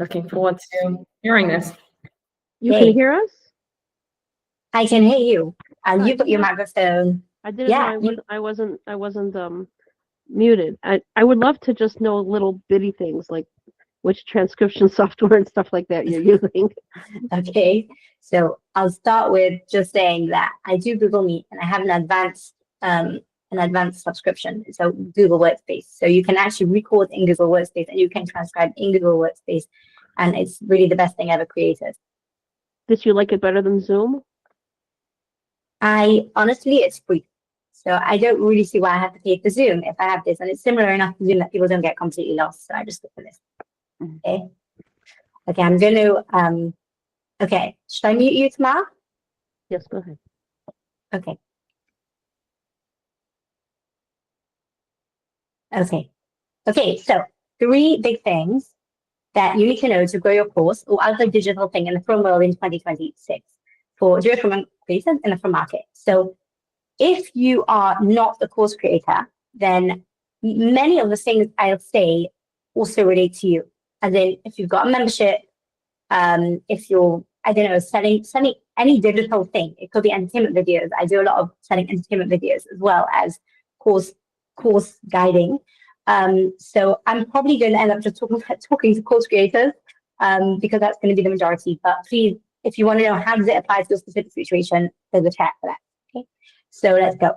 Looking forward to hearing this. You can hear us? I can hear you. And you've got your microphone. I didn't know I wasn't muted. I would love to just know little bitty things like which transcription software and stuff like that you're using. Okay, so I'll start with just saying that I do Google Meet and I have an advanced subscription. So Google Workspace. So you can actually record in Google Workspace and you can transcribe in Google Workspace, and it's really the best thing ever created. Did you like it better than Zoom? Honestly, it's free. So I don't really see why I have to pay for Zoom if I have this, and it's similar enough to Zoom that people don't get completely lost. So I just go for this. Okay. Okay, I'm going to, okay, should I mute you, Tamar? Yes, go ahead. Okay. Okay, so 3 big things that you need to know to grow your course or other digital thing in the frum world in 2026 for frum creators in the frum market. So if you are not a course creator, then many of the things I'll say also relate to you. As in, if you've got a membership, if you're, I don't know, selling any digital thing, it could be entertainment videos. I do a lot of selling entertainment videos as well as course guiding. So I'm probably going to end up just talking to course creators because that's going to be the majority. But please, if you want to know how does it apply to your specific situation, there's a chat for that. Okay, so let's go.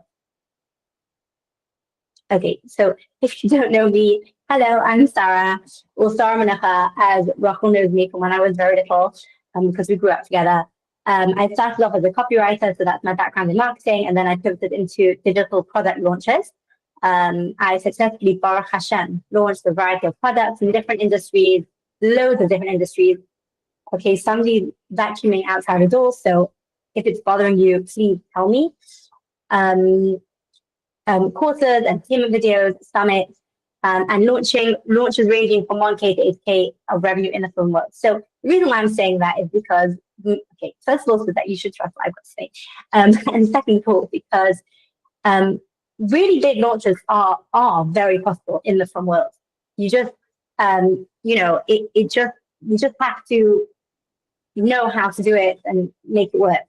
Okay, so if you don't know me, hello, I'm Sarah, or Sarah Manacha, as Rachel knows me from when I was very little, because we grew up together. I started off as a copywriter, so that's my background in marketing, and then I pivoted into digital product launches. I successfully, Baruch Hashem, launched a variety of products in different industries, loads of different industries. Okay, somebody's vacuuming outside the door, so if it's bothering you, please tell me. Courses, entertainment videos, summits, and launches ranging from 1K to 8K of revenue in the frum world. So the reason why I'm saying that is because, okay, first of all, so that you should trust what I've got to say. And second of all, because really big launches are very possible in the frum world. You just, you know, you just have to know how to do it and make it work.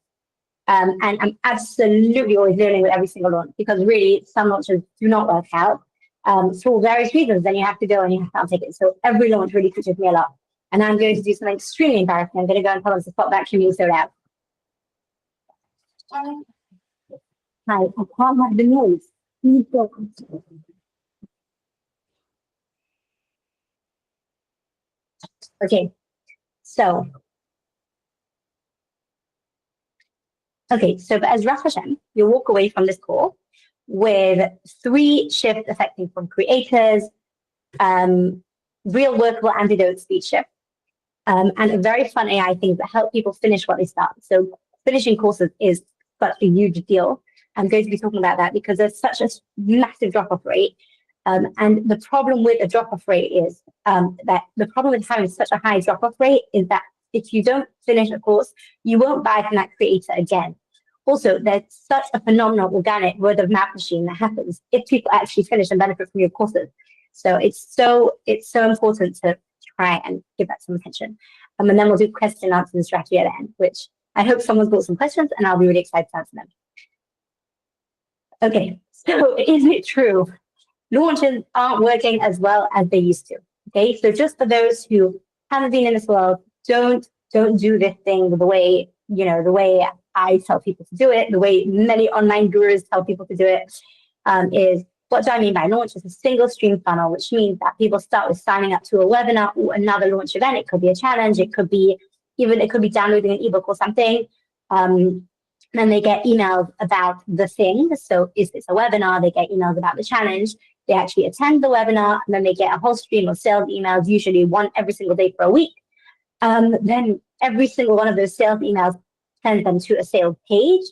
And I'm absolutely always learning with every single launch because really some launches do not work out for various reasons. Then you have to go and you have to take it. So every launch really teaches me a lot. And I'm going to do something extremely embarrassing. I'm going to go and tell them to stop vacuuming so loud. Hi, I can't have the noise. Please go. Okay, so. Okay, so as Rav Hashem, you'll walk away from this call with 3 shifts affecting from creators, real workable antidote speed shift, and a very fun AI things that help people finish what they start. So finishing courses is such a huge deal. I'm going to be talking about that because there's such a massive drop-off rate. And the problem with a drop-off rate is that the problem with having such a high drop-off rate is that if you don't finish a course, you won't buy from that creator again. Also, there's such a phenomenal organic word of mouth machine that happens if people actually finish and benefit from your courses. So it's so important to try and give that some attention. And then we'll do question, answer, and strategy at the end, which I hope someone's got some questions and I'll be really excited to answer them. Okay, so is it true? Launches aren't working as well as they used to. Okay, so just for those who haven't been in this world, don't do this thing the way, you know, the way I tell people to do it, the way many online gurus tell people to do it, is what do I mean by launch? It's a single stream funnel, which means that people start with signing up to a webinar or another launch event. It could be a challenge. It could be downloading an ebook or something. Then they get emails about the thing. So if it's a webinar, they get emails about the challenge. They actually attend the webinar, and then they get a whole stream of sales emails, usually one every single day for a week. Then every single one of those sales emails sends them to a sales page,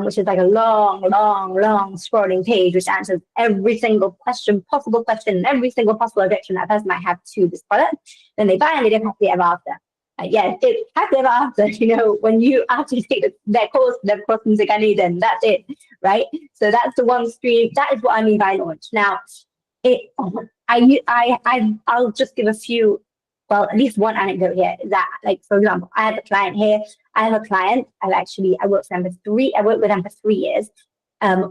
which is like a long scrolling page, which answers every single possible question, and every single possible objection that person might have to this product. Then they buy and they don't have to ever after. Yeah, it's happily ever after, you know, when you actually take their course again, then that's it, right? So that's the one stream. That is what I mean by launch. Now, I'll just give a few well, at least one anecdote here is that, like, for example, I have a client here. I worked with them for 3 years.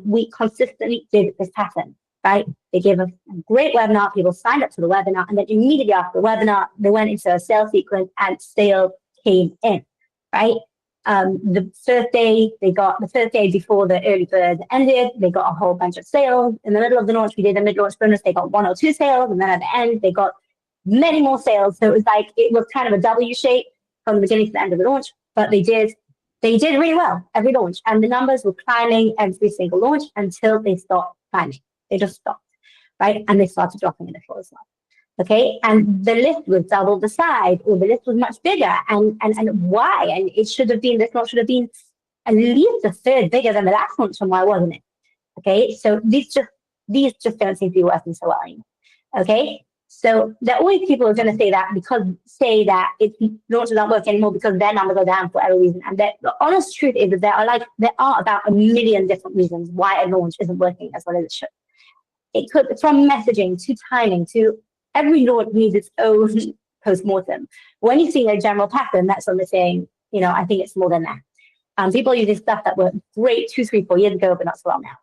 We consistently did this pattern, right? They gave a great webinar, people signed up to the webinar, and then immediately after the webinar, they went into a sales sequence and sales came in, right? The first day before the early bird ended, they got a whole bunch of sales. In the middle of the launch, we did a mid-launch bonus, they got 1 or 2 sales, and then at the end, they got many more sales. So it was kind of a W shape from the beginning to the end of the launch, but they did really well every launch, and the numbers were climbing every single launch until they stopped climbing. They just stopped, right? And they started dropping a little as well. Okay, and the list was double the size, or the list was much bigger, and why? And this launch should have been at least a third bigger than the last launch, and why wasn't it? Okay, so these just don't seem to be working so well anymore. Okay, so there are always people who are going to say that it's launches aren't working anymore because their numbers are down for whatever reason. And the honest truth is that there are about a million different reasons why a launch isn't working as well as it should. It could, from messaging to timing to every launch needs its own post-mortem. When you see a general pattern, that's when we're saying, I think it's more than that. People are using stuff that worked great 2, 3, 4 years ago, but not so well now.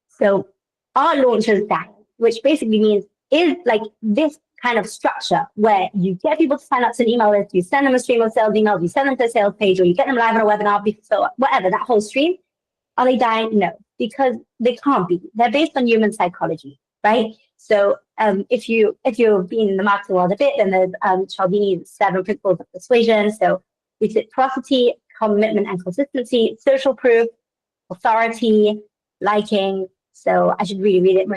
So our launches dying, which basically means is like this kind of structure where you get people to sign up to an email list, you send them a stream of sales emails, you send them to a sales page, or you get them live on a webinar, so whatever, that whole stream. Are they dying? No, because they can't be. They're based on human psychology, right? So if you've been in the marketing world a bit, then there's Cialdini's 7 principles of persuasion. So reciprocity, commitment and consistency, social proof, authority, liking. So I should really read it.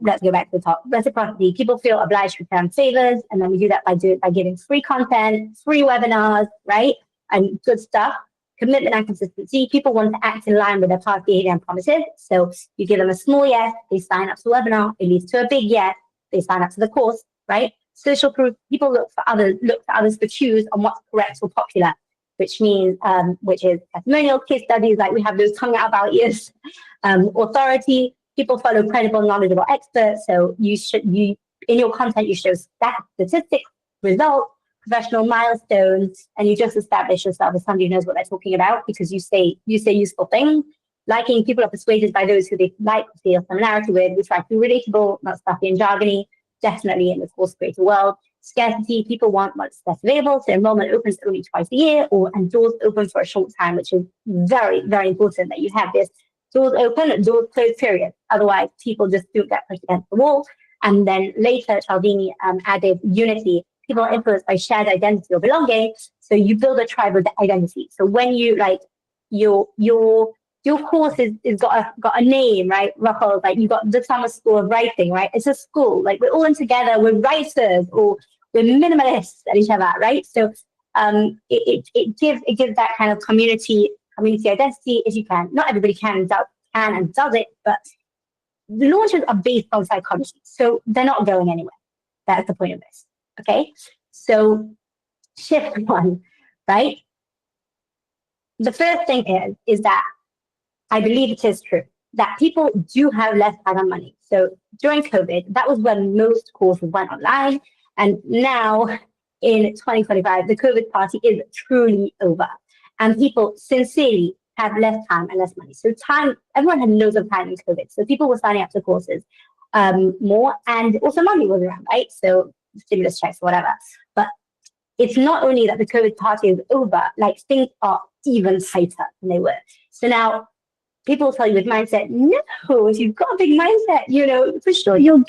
Let's go back to the top. Reciprocity, people feel obliged to return favors, and then we do that by giving free content, free webinars, right? And good stuff. Commitment and consistency, people want to act in line with their past behavior and promises. So you give them a small yes, they sign up to the webinar, it leads to a big yes, they sign up to the course, right? Social proof, people look for others for cues on what's correct or popular, which means, which is testimonial case studies, like we have those coming out about years. Authority, people follow credible, knowledgeable experts. So in your content, you show statistics, results, professional milestones, and you just establish yourself as somebody who knows what they're talking about because you say useful things. Liking, people are persuaded by those who they like to feel similarity with. We try to be relatable, not stuffy and jargony, definitely in the course creator world. Scarcity, people want what's best available, so enrollment opens only twice a year, and doors open for a short time, which is very, very important that you have this. Doors open, doors close, period. Otherwise, people just don't get pushed against the wall. And then later, Cialdini added unity. People are influenced by shared identity or belonging, so you build a tribe of identity. So when you your course is got a name, right? Ruffles, like you got the Summer School of Writing, right? It's a school, like we're all in together, we're writers or we're minimalists at each other, right? So it gives that kind of community identity if you can. Not everybody can and does it, but the launches are based on psychology, so they're not going anywhere. That's the point of this. Okay, so shift 1, right? The first thing is that I believe it is true that people do have less time and money. So during COVID, that was when most courses went online. And now in 2025, the COVID party is truly over. And people sincerely have less time and less money. So everyone had loads of time in COVID. So people were signing up to courses more, and also money was around, right? So stimulus checks, whatever. But it's not only that the COVID party is over, like things are even tighter than they were. So now people tell you with mindset, no, if you've got a big mindset, for sure you'll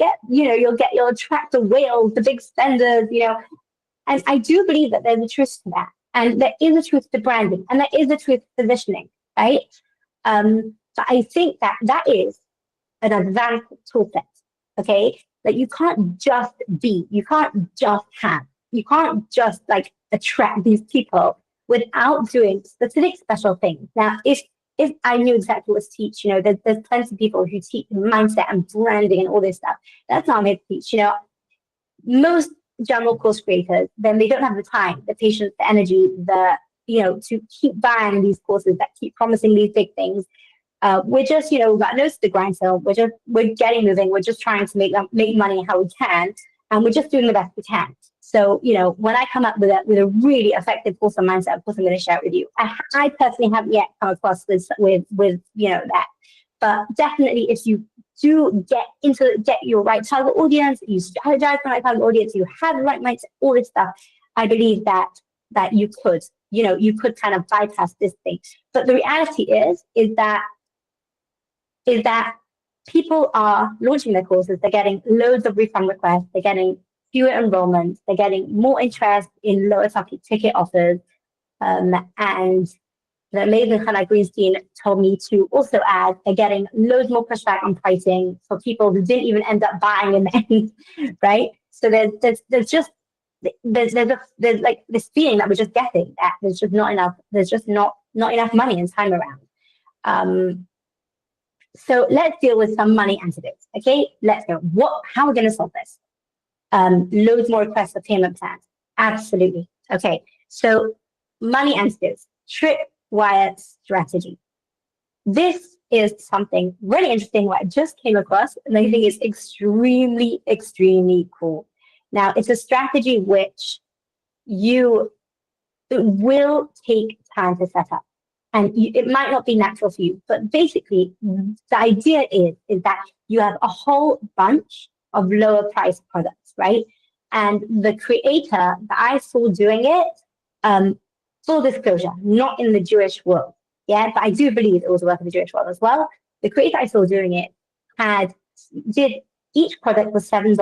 attract the whales, the big spenders, And I do believe that there's a truth to that. And there is a truth to branding, and there is a truth to positioning, right? But I think that is an advanced tool set, okay? That you can't just be, you can't just have, you can't just attract these people without doing specific special things. Now, if I knew exactly what to teach, there's plenty of people who teach mindset and branding and all this stuff. That's not me to teach, Most general course creators, then they don't have the time, the patience, the energy, to keep buying these courses that keep promising these big things. We're just, we've got nose to the grindstone. We're getting moving. We're just trying to make money how we can, and we're just doing the best we can. So, when I come up with a really effective awesome mindset, of course, I'm going to share it with you. I personally haven't yet come across with that. But definitely, if you do get your right target audience, you strategize for the right target audience, you have the right mindset, all this stuff, I believe that you could, you could kind of bypass this thing. But the reality is that people are launching their courses, they're getting loads of refund requests, they're getting fewer enrollments, they're getting more interest in lower ticket offers. And the amazing Hannah Greenstein told me to also add, they're getting loads more pushback on pricing for people who didn't even end up buying in the end, right? So there's like this feeling that we're just getting that there's just not enough money and time around. So let's deal with some money antidotes. Okay, let's go. How are we going to solve this? Loads more requests for payment plans. Absolutely. Okay, so money antidotes, tripwire strategy. This is something really interesting what I just came across, and I think it's extremely, extremely cool. Now, it's a strategy which it will take time to set up. And it might not be natural for you, but basically the idea is that you have a whole bunch of lower priced products, right? And the creator that I saw doing it, full disclosure, not in the Jewish world, yeah, but I do believe it was work in the Jewish world as well. The creator I saw doing it each product was $7,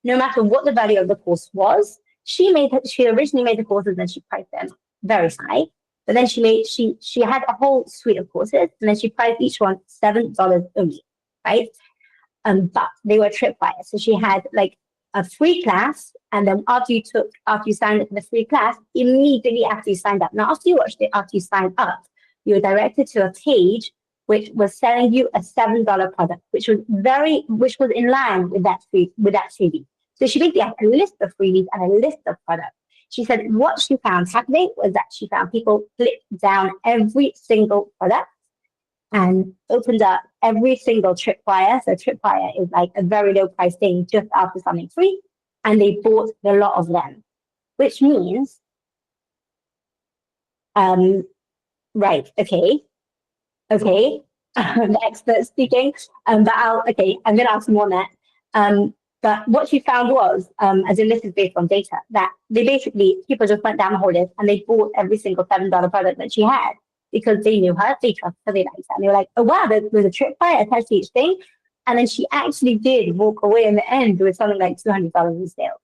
no matter what the value of the course was. She originally made the courses and she priced them very high. But then she had a whole suite of courses, and then she priced each one $7 only, right? But they were tripwires. So she had like a free class, and then after you signed up for the free class, immediately after you signed up. Now, after you watched it, after you signed up, you were directed to a page which was selling you a $7 product, which was in line with that freebie. So she basically had a list of freebies and a list of products. She said what she found happening was that she found people clicked down every single product and opened up every single tripwire. So tripwire is like a very low price thing just after something free, and they bought a lot of them, which means, right, okay, the expert speaking, but I'm going to ask more on that. But what she found was, as in this is based on data, that people just went down the whole list and they bought every single $7 product that she had because they knew her, they trusted her, they liked her. And they were like, oh wow, there's a tripwire attached to each thing. And then she actually did walk away in the end with something like $200 in sales.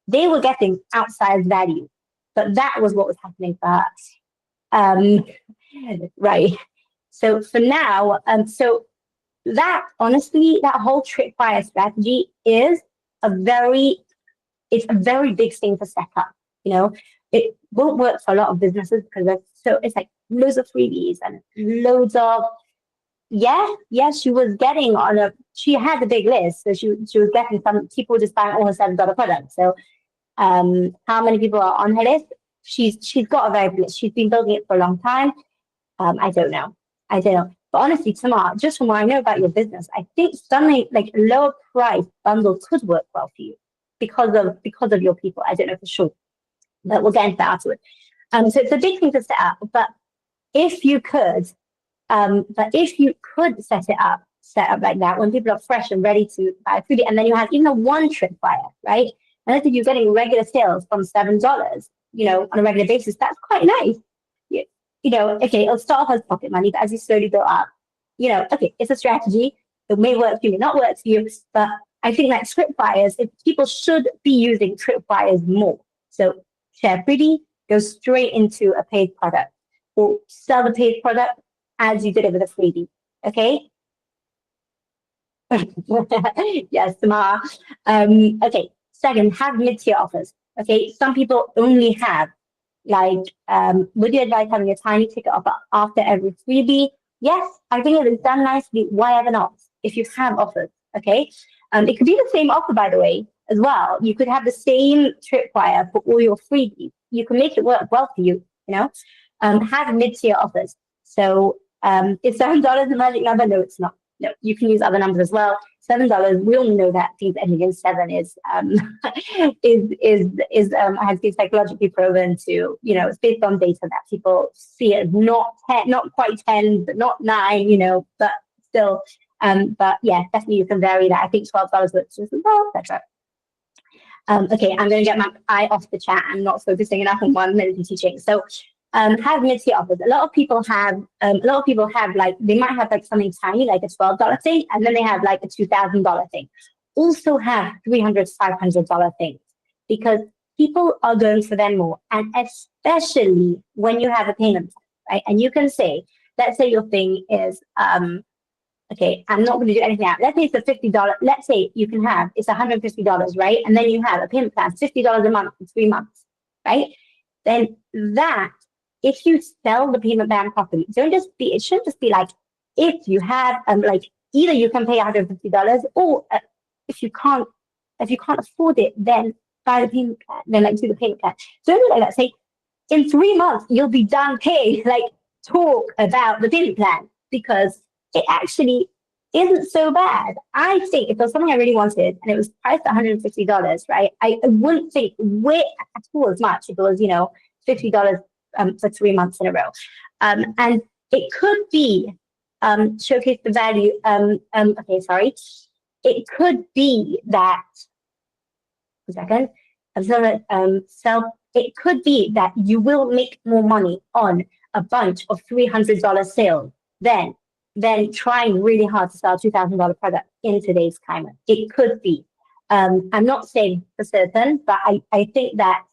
They were getting outsized value, but that was what was happening for us. Right. So for now, that honestly, that whole tripwire strategy is a very big thing to set up. It won't work for a lot of businesses because it's like loads of freebies and loads of she was getting she had a big list, so she was getting some people just buying all her $7 products. So how many people are on her list? She's got a very big list. She's been building it for a long time. I don't know. But honestly, Tamar, just from what I know about your business, I think something like a lower price bundle could work well for you because of your people. I don't know for sure, but we'll get into that afterwards. So it's a big thing to set up. But if you could set up like that when people are fresh and ready to buy food, and then you have even a one tripwire, right? And I think you're getting regular sales from $7, on a regular basis. That's quite nice. Okay, it'll start off as pocket money, but as you slowly go up, it's a strategy. It may work for you, may not work for you, but I think that people should be using tripwires more. So share freebie, go straight into a paid product, or sell the paid product as you deliver the freebie. Okay. Yes, Tamara. Okay. Second, have mid-tier offers. Okay, some people only have would you advise having a tiny ticket offer after every freebie? Yes, I think it is done nicely. Why ever not? If you have offers, okay? It could be the same offer, by the way, as well. You could have the same tripwire for all your freebies. You can make it work well for you, have mid-tier offers. So is $7 the magic number? No, it's not. No, you can use other numbers as well. $7. We all know that things ending in seven is has been psychologically proven to, it's based on data that people see it not 10, not quite 10, but not 9, but still. But yeah, definitely you can vary that. I think $12 looks just well, that's right. Okay, I'm going to get my eye off the chat. I'm not focusing enough on one minute teaching. So, have mid-tier offers. A lot of people have like, they might have like something tiny, like a $12 thing, and then they have like a $2,000 thing. Also have $300, $500 things, because people are going for them more, and especially when you have a payment plan, right? And you can say, let's say your thing is, okay, I'm not going to do anything out. Let's say it's a $50. Let's say you can have, it's $150, right? And then you have a payment plan, $50 a month for 3 months, right? Then that, if you sell the payment plan properly, it shouldn't just be like, if you have, like, either you can pay $150, or if you can't afford it, then buy the payment plan, then like do the payment plan. So don't do like that. Say, in 3 months, you'll be done paying, like, talk about the payment plan, because it actually isn't so bad. I think if it was something I really wanted and it was priced at $150, right, I wouldn't think way at all as much if it was, $50 for 3 months in a row. And it could be showcase the value. Okay, sorry. It could be that, a second, it could be that you will make more money on a bunch of $300 sales than trying really hard to sell a $2,000 product in today's climate. It could be. I'm not saying for certain, but I think that,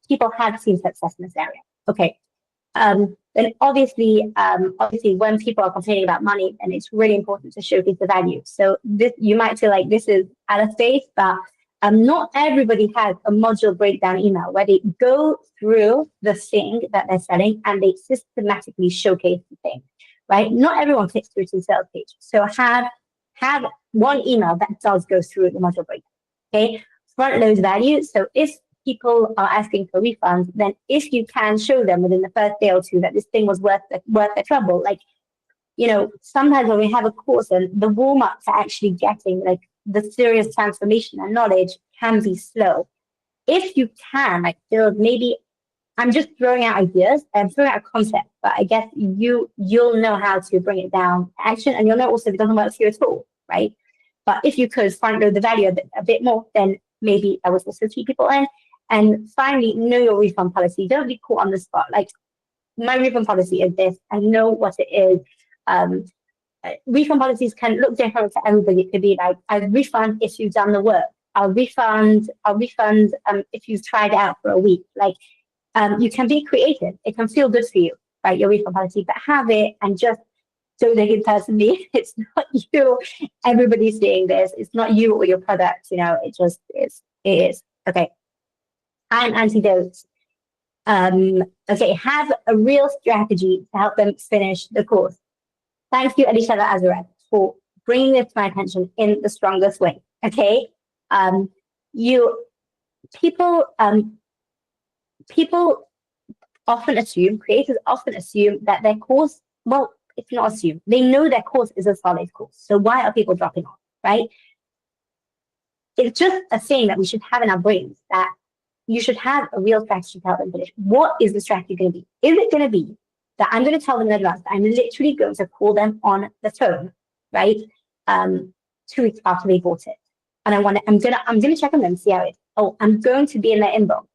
people have seen success in this area. Okay. Then obviously when people are complaining about money, and it's really important to showcase the value. So this, you might feel like this is out of space, but not everybody has a module breakdown email where they go through the thing that they're selling and they systematically showcase the thing, right? Not everyone clicks through to the sales page. So have one email that does go through the module breakdown, okay? Front load value. So if people are asking for refunds, then if you can show them within the first day or two that this thing was worth their trouble, like, sometimes when we have a course and the warm-up to actually getting like the serious transformation and knowledge can be slow. If you can, like, build, maybe, I'm just throwing out ideas and throwing out a concept, but I guess you'll know how to bring it down to action, and you'll know also if it doesn't work for you at all, right? But if you could front load the value a bit more, then maybe I would also keep people in. And finally, know your refund policy. Don't be caught on the spot. Like, my refund policy is this. I know what it is. Refund policies can look different for everybody. It could be like, I'll refund if you've done the work. I'll refund if you've tried it out for a week. Like, you can be creative. It can feel good for you, right? Your refund policy, but have it and just don't take it personally. It's not you. Everybody's seeing this. It's not you or your product. It just is. It is. Okay. And antidotes. Okay, have a real strategy to help them finish the course. Thank you, Elisha Azareth, for bringing this to my attention in the strongest way. Okay, people often assume, creators often assume that their course, well, it's not assumed. They know their course is a solid course. So why are people dropping off, right? It's just a thing that we should have in our brains, that you should have a real strategy to help them finish. What is the strategy going to be? Is it going to be that I'm going to tell them in advance that I'm literally going to call them on the phone, right? 2 weeks after they bought it, and I'm gonna check on them, see how it is. Oh, I'm going to be in their inbox.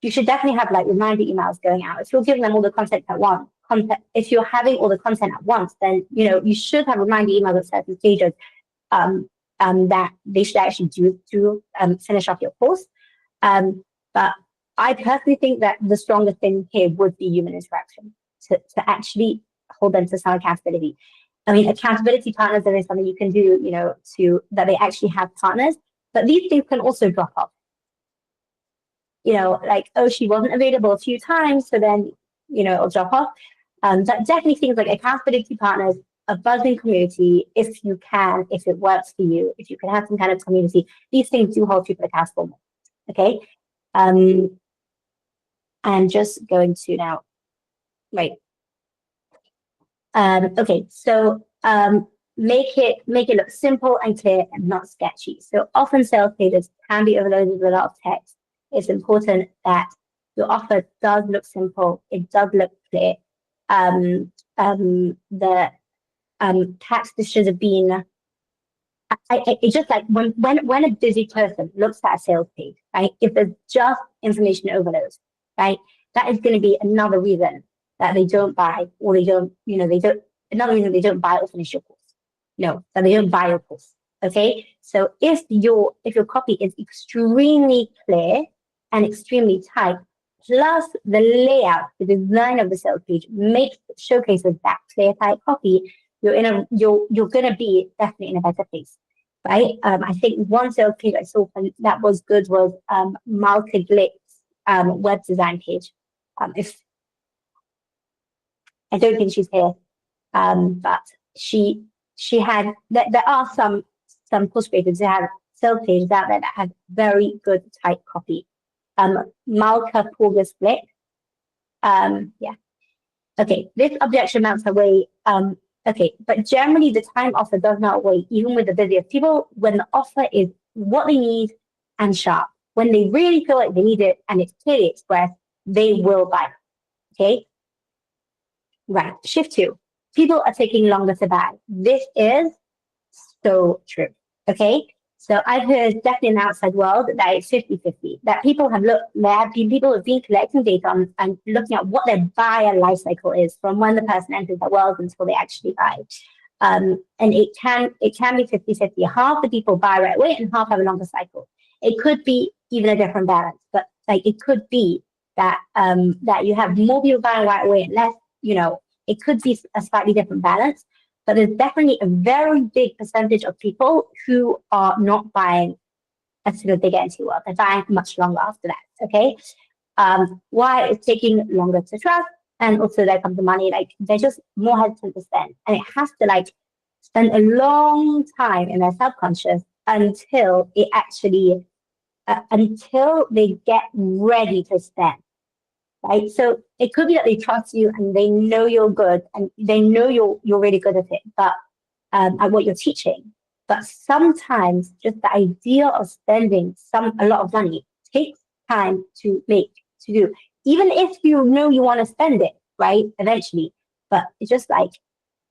You should definitely have like reminder emails going out. If you're giving them all the content at once, if you're having all the content at once, then you should have reminder emails at certain stages that they should actually do finish off your course. But I personally think that the strongest thing here would be human interaction, to actually hold them to some accountability. I mean, accountability partners, there is something you can do, that they actually have partners, but these things can also drop off. Like, oh, she wasn't available a few times, so then, it'll drop off. But definitely things like accountability partners, a buzzing community, if it works for you, if you can have some kind of community, these things do hold people accountable. Okay. I'm just going to now, right. Okay, so make it look simple and clear and not sketchy. So often sales pages can be overloaded with a lot of text. It's important that your offer does look simple. It does look clear. The text should have been. It's just like when a busy person looks at a sales page, right? If there's just information overload, right? That is going to be another reason that they don't buy, or they don't, another reason they don't buy or finish your course. No, that they don't buy your course. Okay. So if your copy is extremely clear and extremely tight, plus the layout, the design of the sales page showcases that clear, tight copy, you're gonna be definitely in a better place, right? I think one sales page I saw that was good was Malka Glick's web design page. If I don't think she's here, but she had there are some course creators who have sales pages out there that have very good tight copy. Malka Glick. Yeah. Okay, this objection mounts away. Okay, but generally the time offer does not wait, even with the busiest people, when the offer is what they need and sharp. When they really feel like they need it and it's clearly expressed, they will buy. Okay? Right, shift 2. People are taking longer to buy. This is so true. Okay? So I've heard definitely in the outside world that it's 50-50, that people have people have been collecting data on and looking at what their buyer life cycle is from when the person enters the world until they actually buy. And it can be 50-50. Half the people buy right away and half have a longer cycle. It could be even a different balance, but like it could be that that you have more people buying right away and less, it could be a slightly different balance. But there's definitely a very big percentage of people who are not buying as soon as they get into work. They're buying much longer after that. Okay. Why it's taking longer to trust, and also there comes the money. Like they're just more hesitant to spend, and it has to spend a long time in their subconscious until it actually until they get ready to spend. Right, so it could be that they trust you and they know you're good and they know you're really good at it, but at what you're teaching. But sometimes just the idea of spending a lot of money takes time to do, even if you know you want to spend it, right? Eventually, but it's just like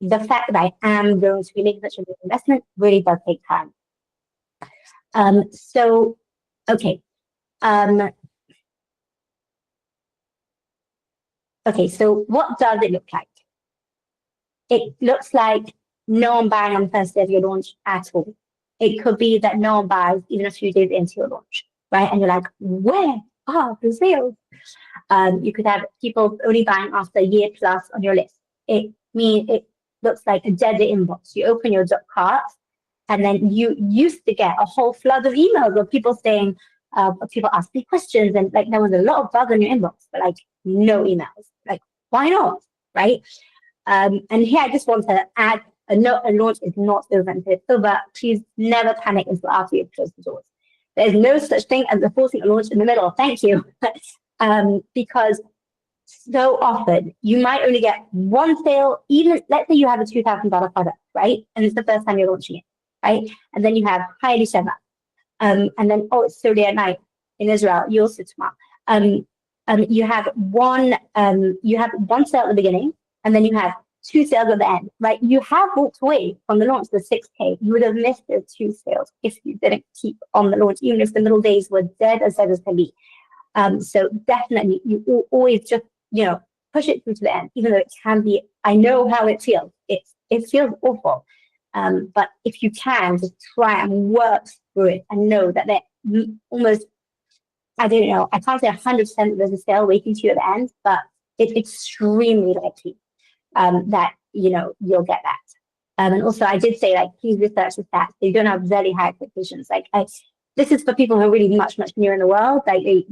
the fact that I am going to be making such a big investment really does take time. So, okay. Okay, so what does it look like? It looks like no one buying on the first day of your launch at all. It could be that no one buys even a few days into your launch, right? And you're like, where are the sales? You could have people only buying after a year plus on your list. It looks like a dead inbox. You open your cart, and then you used to get a whole flood of emails of people saying, people asking questions, and like there was a lot of buzz in your inbox, but like no emails. Like, why not? Right? And here I just want to add a note: a launch is not over until it's over. Please never panic until after you've closed the doors. There's no such thing as forcing a launch in the middle. Thank you. Because so often you might only get one sale, even let's say you have a $2,000 product, right? And it's the first time you're launching it, right? And then you have highly December. And then, oh, it's Saturday at night in Israel. You also tomorrow. You have one sale at the beginning, and then you have 2 sales at the end, right? You have walked away from the launch with 6K. You would have missed those 2 sales if you didn't keep on the launch, even if the middle days were dead as can be. So definitely, you always just push it through to the end, even though it can be. I know how it feels. It feels awful. But if you can, just try and work through it and know that they're almost, I don't know, I can't say 100% there's a sale waiting to you at the end, but it's extremely likely that, you'll get that. And also I did say, please research the stats. They don't have very high expectations. This is for people who are really much, much newer in the world. They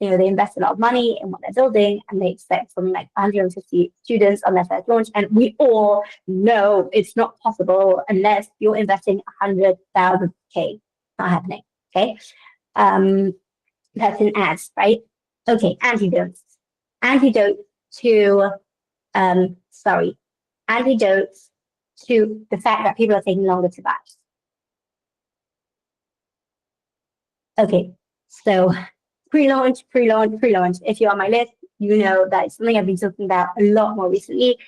invest a lot of money in what they're building, and they expect something like 150 students on their first launch. And we all know it's not possible unless you're investing 100,000 K. Not happening. Okay. That's in ads, right? Okay. Antidotes to to the fact that people are taking longer to buy. Okay, so pre-launch. If you're on my list, you know that it's something I've been talking about a lot more recently.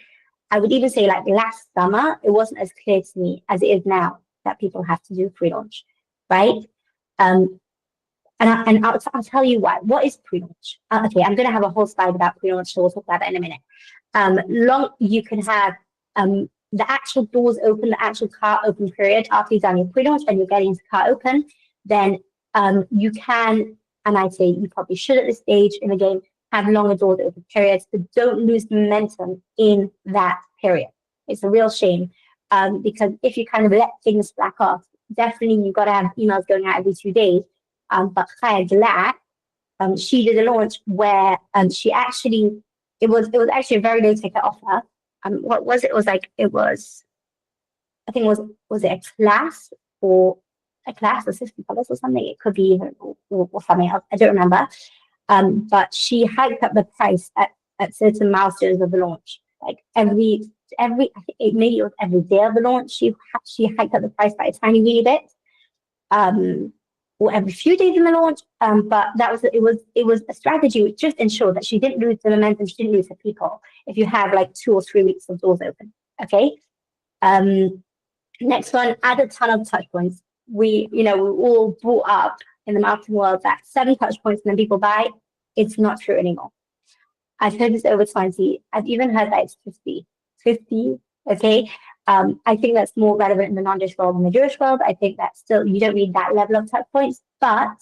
I would even say like last summer, it wasn't as clear to me as it is now that people have to do pre-launch, right? And I'll tell you why. What is pre-launch? Okay, I'm going to have a whole slide about pre-launch, so we'll talk about that in a minute. You can have the actual doors open, the actual cart open period after you've done your pre-launch and you're getting into cart open, then you can, and I'd say you probably should at this stage in the game, have longer doors open periods, but don't lose momentum in that period. It's a real shame because if you kind of let things slack off, definitely you've got to have emails going out every 2 days. But Khaya Galat, she did a launch where she actually, it was actually a very low ticket offer. What was it? I think it was it a class or $50 or something? It could be even or something else. I don't remember. But she hiked up the price at certain milestones of the launch. Like every I think maybe it was every day of the launch, she hiked up the price by a tiny wee bit. Or every few days in the launch. But it was a strategy which just ensured that she didn't lose the momentum, she didn't lose her people. If you have like 2 or 3 weeks of doors open, okay. Next one, add a ton of touch points. We all brought up in the marketing world that 7 touch points and then people buy. It's not true anymore. I've heard this over 20. I've even heard that it's 50. Okay. I think that's more relevant in the non-Jewish world than the Jewish world. I think that still you don't need that level of touch points, but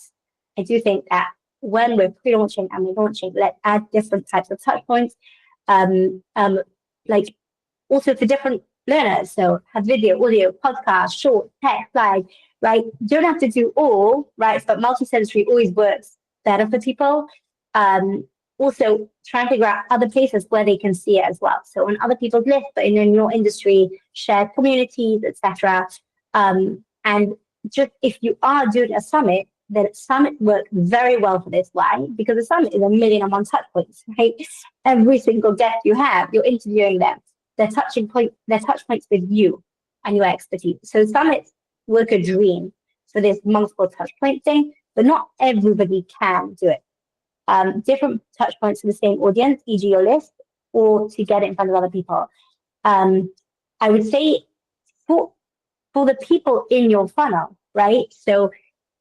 I do think that when we're pre-launching and we're launching, let's add different types of touch points. Like also for different learners. So have video, audio, podcast, short, text, slide, right? Don't have to do all, right? But multi-sensory always works better for people. Also try and figure out other places where they can see it as well. So on other people's lists, but in your industry, shared communities, etc. And just if you are doing a summit, then summit work very well for this. Why? Because a summit is 1,000,001 touch points, right? Every single guest you have, you're interviewing them. Their touch points with you and your expertise. So summits work a dream. So there's multiple touch point thing, but not everybody can do it. Different touch points for the same audience, e.g. your list, or to get it in front of other people. I would say for the people in your funnel, right? So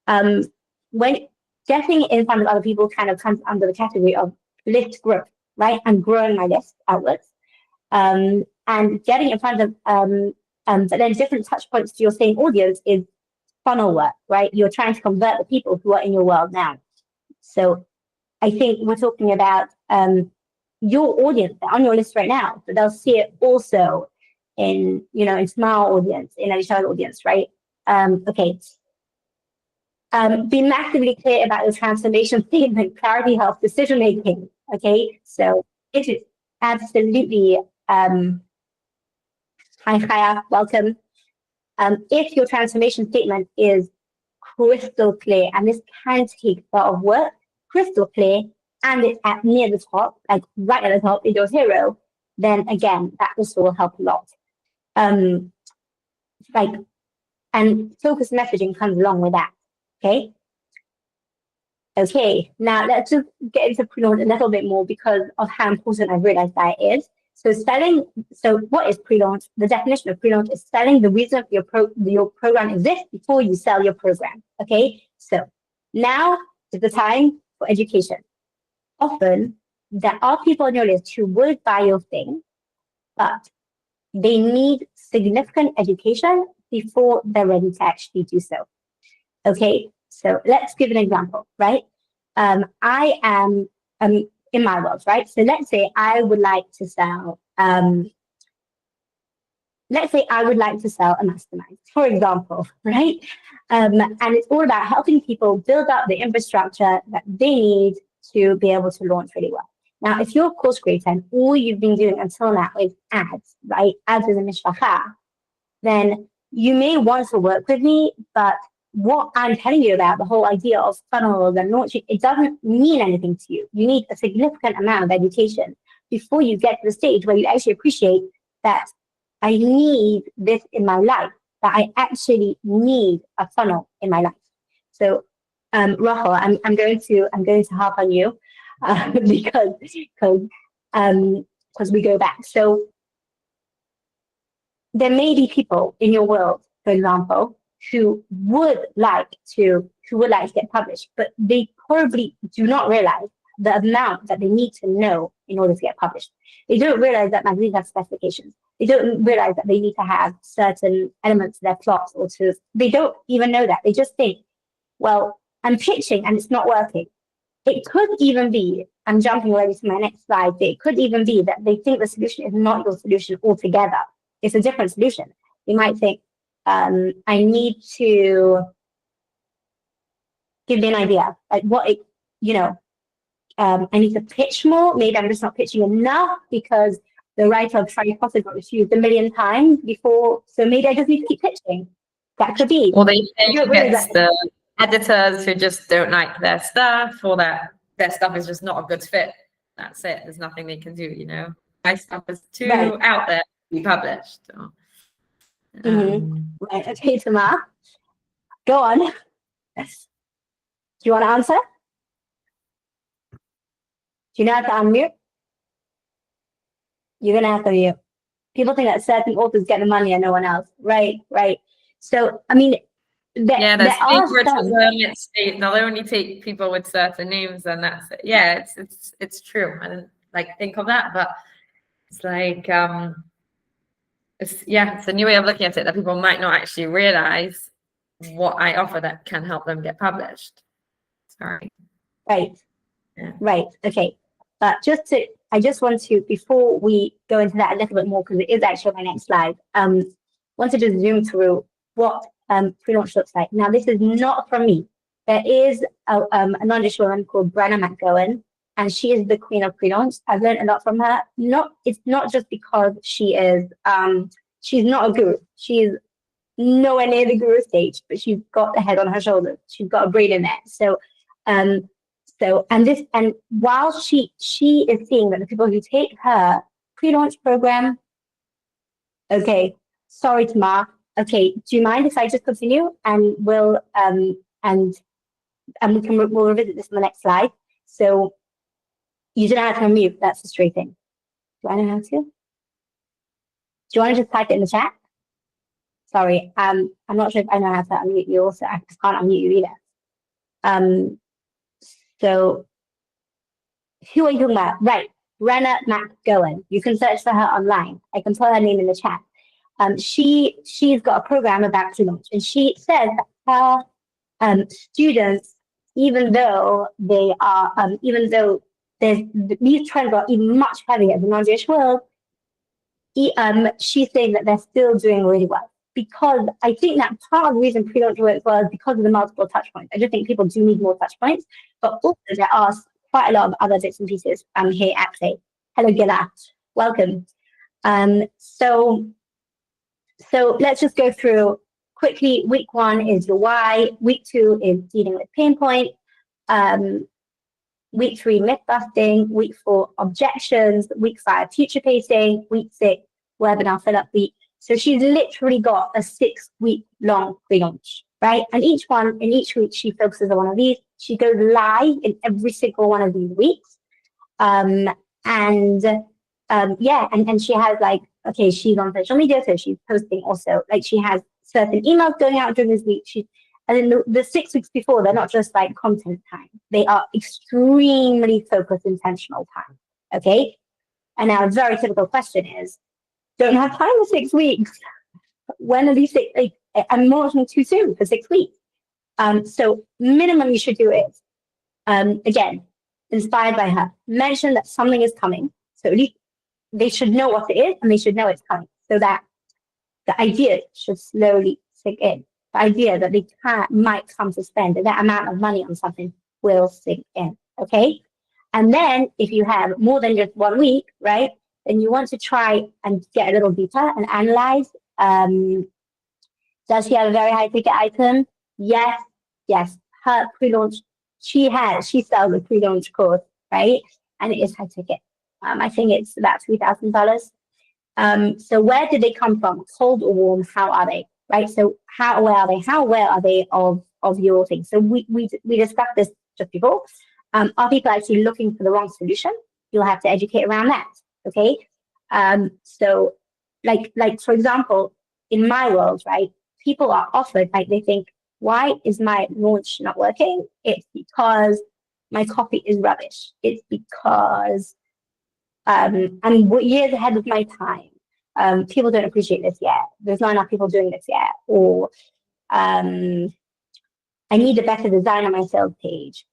when getting in front of other people kind of comes under the category of list growth, right? I'm growing my list outwards. And getting in front of, but then different touch points to your same audience is funnel work, right? You're trying to convert the people who are in your world now. So I think we're talking about your audience on your list right now, but they'll see it also in small audience, in a child audience, right? Okay. Be massively clear about your transformation statement. Clarity helps decision making. Okay, so it is absolutely. Hi, Khaya, welcome. If your transformation statement is crystal clear, and this can take a lot of work, crystal clear, and it's near the top, like right at the top is your hero, then again, that also will help a lot. And focused messaging comes along with that. Okay, now let's just get into pre-launch a little bit more because of how important I've realized that it is. So what is pre-launch? The definition of pre-launch is selling the reason your program exists before you sell your program. Okay, so now is the time for education. Often there are people on your list who would buy your thing, but they need significant education before they're ready to actually do so. Okay, so let's give an example, right? I am in my world, right? So let's say I would like to sell. Let's say I would like to sell a mastermind, for example, right? And it's all about helping people build up the infrastructure that they need to be able to launch really well. Now, if you're a course creator and all you've been doing until now is ads, right? Ads is a mishpacha, then you may want to work with me, but what I'm telling you about, the whole idea of funnels and launching, it doesn't mean anything to you. You need a significant amount of education before you get to the stage where you actually appreciate that I need this in my life, that I actually need a funnel in my life. So, Rahul, I'm going to harp on you because we go back. So there may be people in your world, for example, who would like to get published, but they probably do not realize the amount that they need to know in order to get published. They don't realize that magazines have specifications. They don't realize that they need to have certain elements of their plots, they don't even know that. They just think, well, I'm pitching and it's not working. It could even be, I'm jumping already to my next slide, it could even be that they think the solution is not your solution altogether. It's a different solution. You might think, I need to give me an idea, like I need to pitch more. Maybe I'm just not pitching enough because the writer of Harry Potter got refused 1 million times before, so maybe I just need to keep pitching. That could be. Or they think it's the editors who just don't like their stuff, or that their stuff is just not a good fit. That's it. There's nothing they can do, you know. My stuff is too out there to be published. So, Right. Okay, Tamar. Go on. Do you want to answer? Do you know how to unmute? You're going to have to mute. People think that certain authors get the money and no one else. Right. So, I mean, there's favoritism. They'll only take people with certain names, and that's it. Yeah, it's true. I didn't think of that, but it's like it's a new way of looking at it, that people might not actually realize what I offer that can help them get published. Sorry. Right. Yeah. Right. Okay. But I just want to, before we go into that a little bit more, because it is actually my next slide, wanted to zoom through what pre-launch looks like. Now, this is not from me. There is a non-Jewish woman called Brenna McGowan, and she is the queen of pre-launch. I've learned a lot from her. It's not just because she is, she's not a guru. She's nowhere near the guru stage, but she's got the head on her shoulders. She's got a brain in there. So while she is seeing that the people who take her pre-launch program, okay, sorry, Tamar. Okay, do you mind if I just continue and we'll revisit this on the next slide? So you don't have to unmute. That's the straight thing. Do I know how to? Do you want to just type it in the chat? Sorry, I'm not sure if I know how to unmute you. Also, I just can't unmute you either. So who are you talking about? Right, Brenna McGowan. You can search for her online. I can put her name in the chat. She's got a program about pre-launch, and she says that her students, even though these trends are even much heavier in the non-Jewish world, she's saying that they're still doing really well. Because I think that part of the reason pre-launch works well is because of the multiple touch points. I just think people do need more touch points, but also there are quite a lot of other bits and pieces here at Play. Hello, Gila. Welcome. So let's just go through quickly. Week 1 is your why. Week 2 is dealing with pain point. Week 3, myth busting. Week 4, objections. Week 5, future pacing. Week 6, webinar fill-up week. So she's literally got a 6-week long pre-launch, right? And in each week, she focuses on one of these. She goes live in every single one of these weeks. And she has she's on social media, so she's posting also. She has certain emails going out during this week. And then the 6 weeks before, they're not just content time. They are extremely focused, intentional time, okay? And now a very typical question is, don't have time for 6 weeks. When are these 6? I'm launching too soon for 6 weeks. So minimum you should do is, again, inspired by her, mention that something is coming. So at least they should know what it is, and they should know it's coming, so that the idea should slowly sink in. The idea that they might come to spend that amount of money on something will sink in, okay? And then if you have more than just 1 week, right, then you want to try and get a little deeper and analyze. Does she have a very high ticket item? Yes. Her pre-launch, she sells a pre-launch course, right? And it is high ticket. I think it's about $3,000. So where did they come from? Cold or warm? How are they? Right. So how aware are they? How aware are they of your thing? So we discussed this just before. Are people actually looking for the wrong solution? You'll have to educate around that. Okay. So like for example, in my world, right, people are offered, like they think, why is my launch not working? It's because my copy is rubbish. It's because I'm years ahead of my time. People don't appreciate this yet. There's not enough people doing this yet. Or I need a better design on my sales page.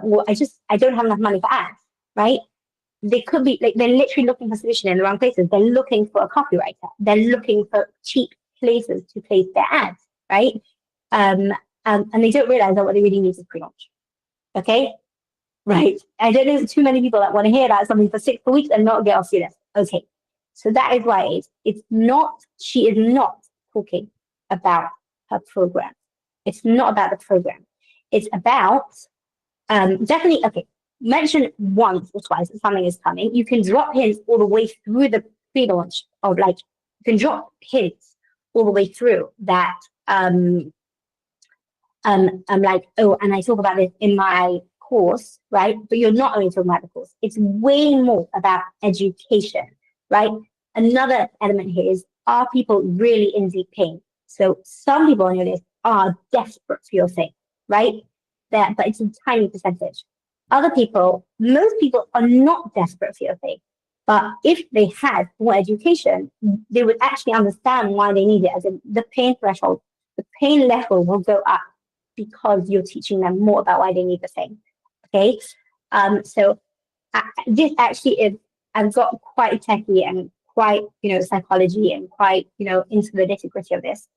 Or I don't have enough money for ads, right? They could be like, they're literally looking for solution in the wrong places. They're looking for a copywriter. They're looking for cheap places to place their ads, right? And they don't realize that what they really need is pre-launch. Okay, right. I don't know too many people that want to hear that something for 6 weeks and not get off serious. Okay, so that is why it's not. She is not talking about her program. It's not about the program. It's about definitely okay. Mention once or twice that something is coming. You can drop hints all the way through the pre-launch of like you can drop hints all the way through that. I'm like, oh, and I talk about this in my course, right? But you're not only talking about the course. It's way more about education, right? Another element here is, are people really in deep pain? So some people on your list are desperate for your thing, right? But it's a tiny percentage. Other people, most people are not desperate for your thing. But if they had more education, they would actually understand why they need it. As in the pain threshold, the pain level will go up because you're teaching them more about why they need the thing. Okay, so this actually is. I've got quite techy and quite psychology and quite into the nitty gritty of this.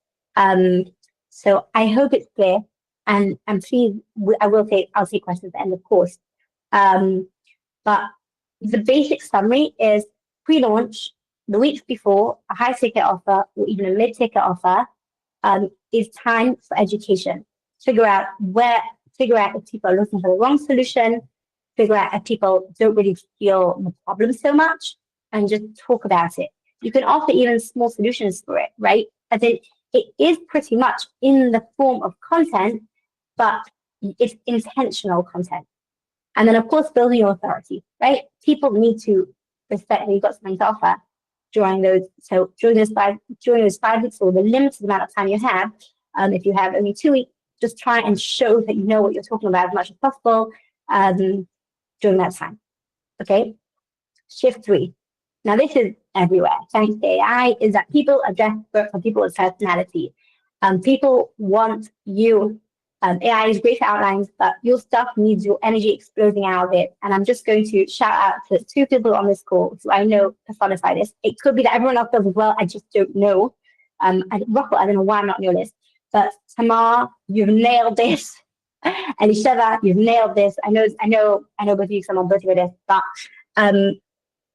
So I hope it's clear, and please, I'll take questions at the end of course. But the basic summary is pre-launch the week before a high ticket offer or even a mid ticket offer is time for education. Figure out if people are looking for the wrong solution, figure out if people don't really feel the problem so much, and just talk about it. You can offer even small solutions for it, right? As in, it is pretty much in the form of content, but it's intentional content. And then, of course, building your authority, right? People need to respect that you've got something to offer during those 5 weeks or the limited amount of time you have. If you have only 2 weeks, just try and show that you know what you're talking about as much as possible during that time. Okay. Shift 3. Now, this is everywhere. Thanks to AI, is that people are desperate for people with personality. People want you. AI is great for outlines, but your stuff needs your energy exploding out of it. And I'm just going to shout out to 2 people on this call who I know personify this. It could be that everyone else does as well. I just don't know. Rocco, I don't know why I'm not on your list. But Tamar, you've nailed this. Elisheva, you've nailed this. I know both of you, someone both of you this. But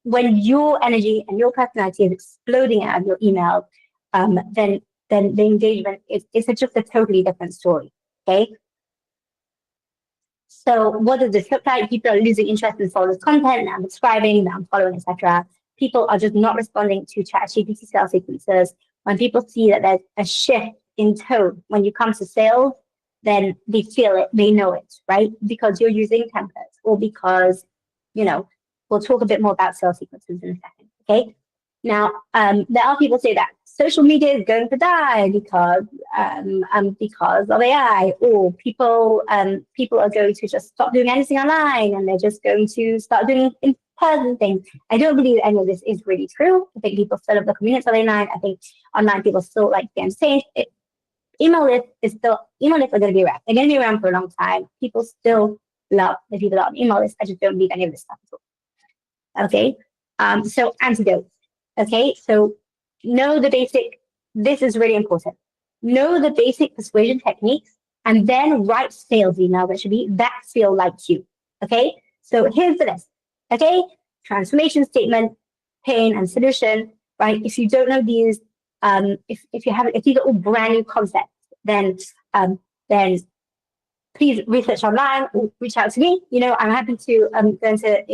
when your energy and your personality is exploding out of your email, then the engagement it's just a totally different story. Okay. So what does this look like? People are losing interest in followers' content, and subscribing, unfollowing, etc. People are just not responding to ChatGPT sales sequences. When people see that there's a shift in tone when you come to sales, then they feel it, they know it, right? Because you're using templates, or because, we'll talk a bit more about sales sequences in a second, okay? Now, there are people say that social media is going to die because of AI, or people are going to just stop doing anything online and they're just going to start doing in-person things. I don't believe any of this is really true. I think people still have the community online. I think online people still like to be entertained. Email lists are going to be around. They're going to be around for a long time. People still love the people that are on email lists. I just don't believe any of this stuff at all. Okay. So antidotes. Okay. So know the basic. This is really important. Know the basic persuasion techniques, and then write sales email that feel like you. Okay. So here's the list. Okay. Transformation statement, pain and solution. Right. If you don't know these, if these are all brand new concepts, then please research online or reach out to me. You know, I'm happy to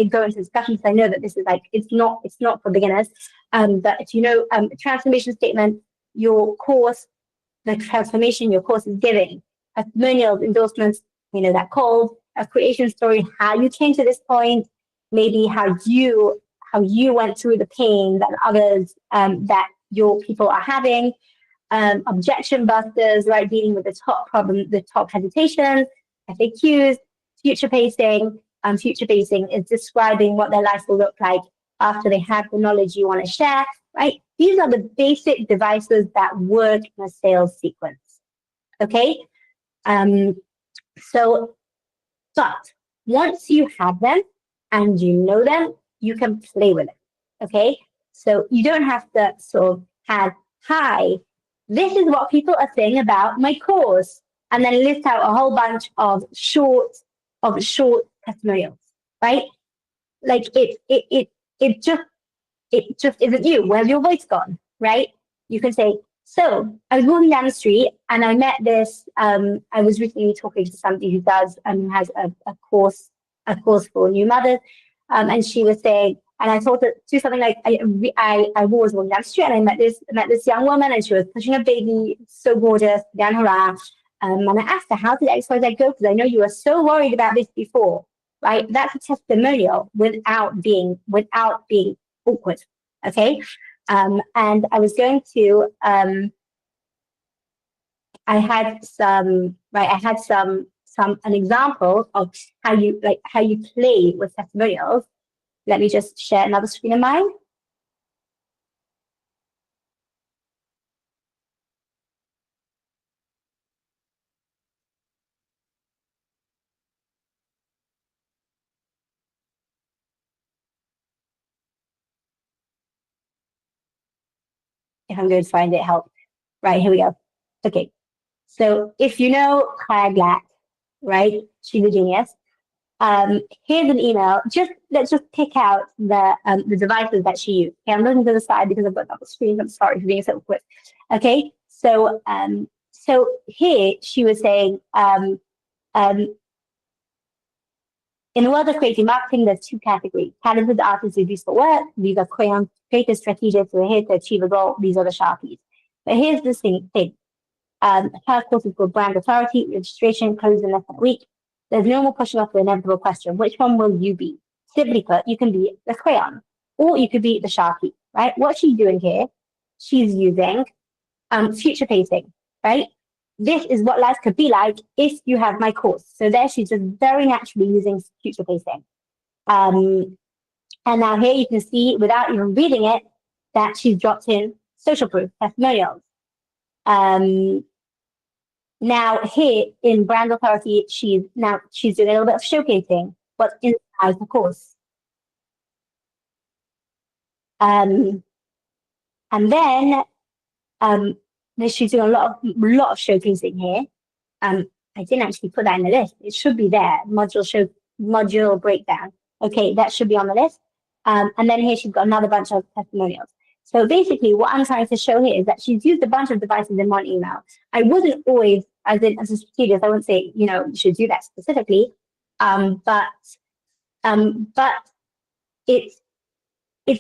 go into discussions. I know that this is like it's not for beginners. But if you know transformation statement, your course, the transformation your course is giving, testimonials, endorsements, you know, that call, a creation story, how you came to this point, maybe how you went through the pain that others that your people are having. Objection busters, right? Dealing with the top problem, the top hesitations, FAQs, future pacing. Future pacing is describing what their life will look like after they have the knowledge you want to share, right? These are the basic devices that work in a sales sequence. Okay. But once you have them and you know them, you can play with it. Okay. So you don't have to sort of have, hi, this is what people are saying about my course, and then list out a whole bunch of short testimonials, right? Like it just isn't you. Where's your voice gone, right? You can say, so I was walking down the street and I met this. I was recently talking to somebody who does has a course for new mothers, and she was saying, and I thought to do something like I was walking down the street and I met this young woman and she was pushing a baby, so gorgeous, down her arm. And I asked her, how did XYZ go? Because I know you were so worried about this before, right? That's a testimonial without being awkward. Okay. And I was going to I had an example of how you play with testimonials. Let me just share another screen of mine. If I'm going to find it, help. Right, here we go. Okay. So if you know Claire Black, right? She's a genius. Here's an email. Let's just pick out the devices that she used. Okay, I'm looking to the side because I've got double screens. I'm sorry for being so quick. Okay, so here she was saying, in the world of creative marketing, there's two categories: talented artists with useful work. These are creative strategists who are here to achieve a goal. These are the Sharpies. But here's the thing. Her course is called Brand Authority. Registration closes in less than a week. There's no more pushing off the inevitable question: which one will you be? Simply put, you can be the crayon, or you could be the Sharpie. Right? What she's doing here, she's using future pacing. Right? This is what life could be like if you have my course. So there, she's just very naturally using future pacing. And now here you can see, without even reading it, that she's dropped in social proof, testimonials. Now here in Brand Authority, she's doing a little bit of showcasing what's inside the course. And then she's doing a lot of showcasing here. I didn't actually put that in the list. It should be there. Module breakdown. Okay, that should be on the list. And then here she's got another bunch of testimonials. So basically, what I'm trying to show here is that she's used a bunch of devices in one email. I wouldn't always, as a strategist, I wouldn't say, you should do that specifically. But it's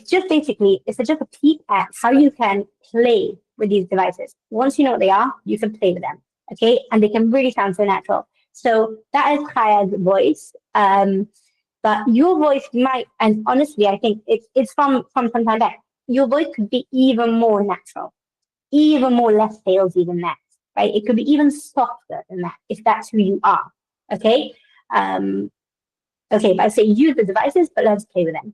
just basically, it's just a peek at how you can play with these devices. Once you know what they are, you can play with them. Okay, and they can really sound so natural. So that is Kaya's voice. But your voice might, and honestly, I think it's from some time back. Your voice could be even more natural, even more less salesy than that, right? It could be even softer than that if that's who you are. Okay. Okay, but I say use the devices, but let's play with them.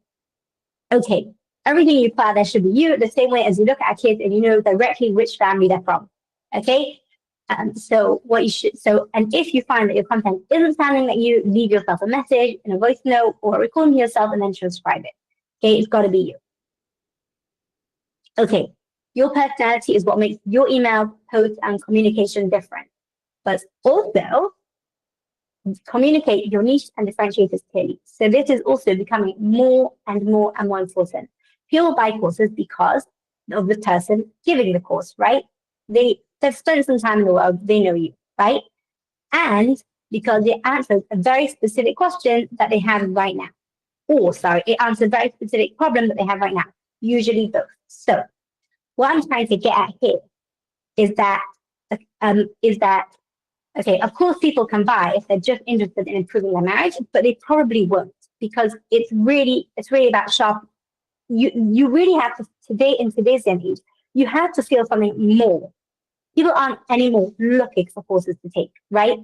Okay, everything you put out there should be you, the same way as you look at kids and you know directly which family they're from. Okay. So if you find that your content isn't sounding like you, leave yourself a message in a voice note or recording yourself and then transcribe it. Okay, it's got to be you. Okay, your personality is what makes your email, posts, and communication different. But also, communicate your niche and differentiators clearly. So this is also becoming more and more and more important. People buy courses because of the person giving the course, right? They've spent some time in the world, they know you, right? And because it answers a very specific question that they have right now. Or, sorry, it answers a very specific problem that they have right now, usually both. So what I'm trying to get at here is that, okay, of course people can buy if they're just interested in improving their marriage, but they probably won't, because it's really about sharp. You really have to, in today's age, you have to feel something more. People aren't anymore looking for courses to take, right?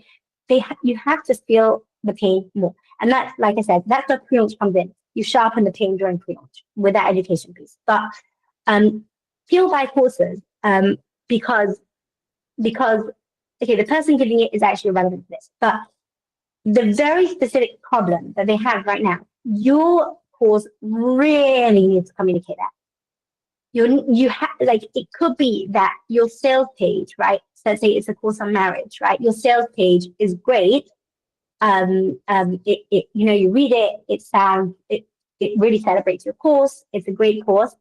You have to feel the pain more. And that's, like I said, that's where pre-launch comes in. You sharpen the pain during pre-launch with that education piece. But people buy courses because okay, the person giving it is actually relevant to this. But the very specific problem that they have right now, your course really needs to communicate that. You have, like, it could be that your sales page, right? So let's say it's a course on marriage, right? Your sales page is great. You read it, it really celebrates your course. It's a great course,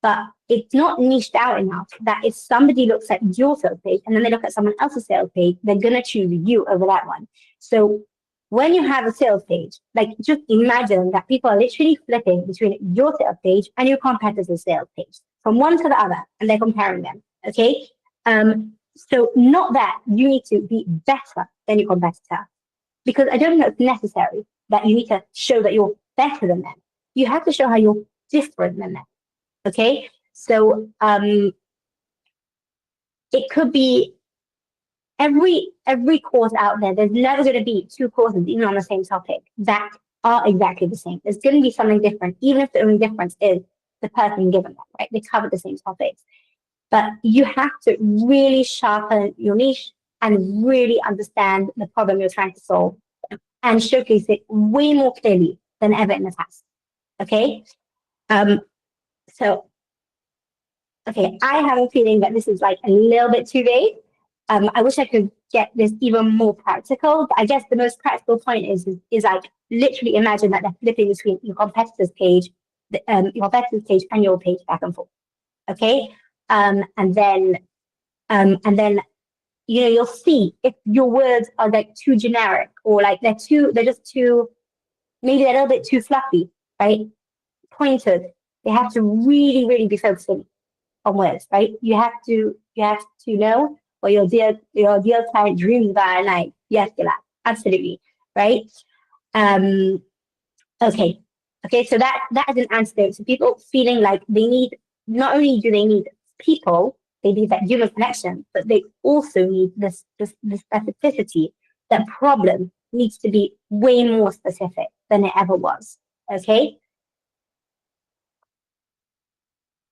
but it's not niched out enough that if somebody looks at your sales page and then they look at someone else's sales page, they're gonna choose you over that one. So when you have a sales page, like, just imagine that people are literally flipping between your sales page and your competitor's sales page, from one to the other, and they're comparing them, okay? So not that you need to be better than your competitor, because I don't think it's necessary that you need to show that you're better than them. You have to show how you're different than them, okay? So it could be every course out there. There's never going to be two courses even on the same topic that are exactly the same. There's going to be something different, even if the only difference is the person given that, right? They cover the same topics. But you have to really sharpen your niche and really understand the problem you're trying to solve and showcase it way more clearly than ever in the past, okay? Okay, I have a feeling that this is like a little bit too vague. I wish I could get this even more practical, but I guess the most practical point is like, literally imagine that they're flipping between your competitor's page, and your page back and forth. Okay, and then you'll see if your words are like too generic, or like they're just too, maybe they're a little bit too fluffy, right? Pointed. They have to really, really be focusing on words, right? You have to know what your dear client dreams about at night. Yes, absolutely, right? Okay, so that is an antidote to people feeling like they need, not only do they need people, they need that human connection, but they also need this specificity. That problem needs to be way more specific than it ever was. Okay.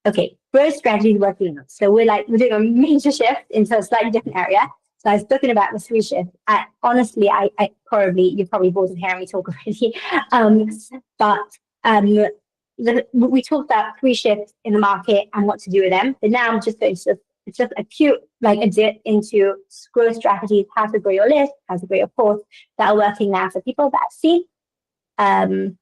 Okay, growth strategy is working on. So we're doing a major shift into a slightly different area. So I was talking about the three shifts. Honestly, you're probably bored of hearing me talk already. We talked about three shifts in the market and what to do with them. But now I'm just going to just a cute, like, a dip into growth strategies, how to grow your list, how to grow your course, that are working now for people that I've seen.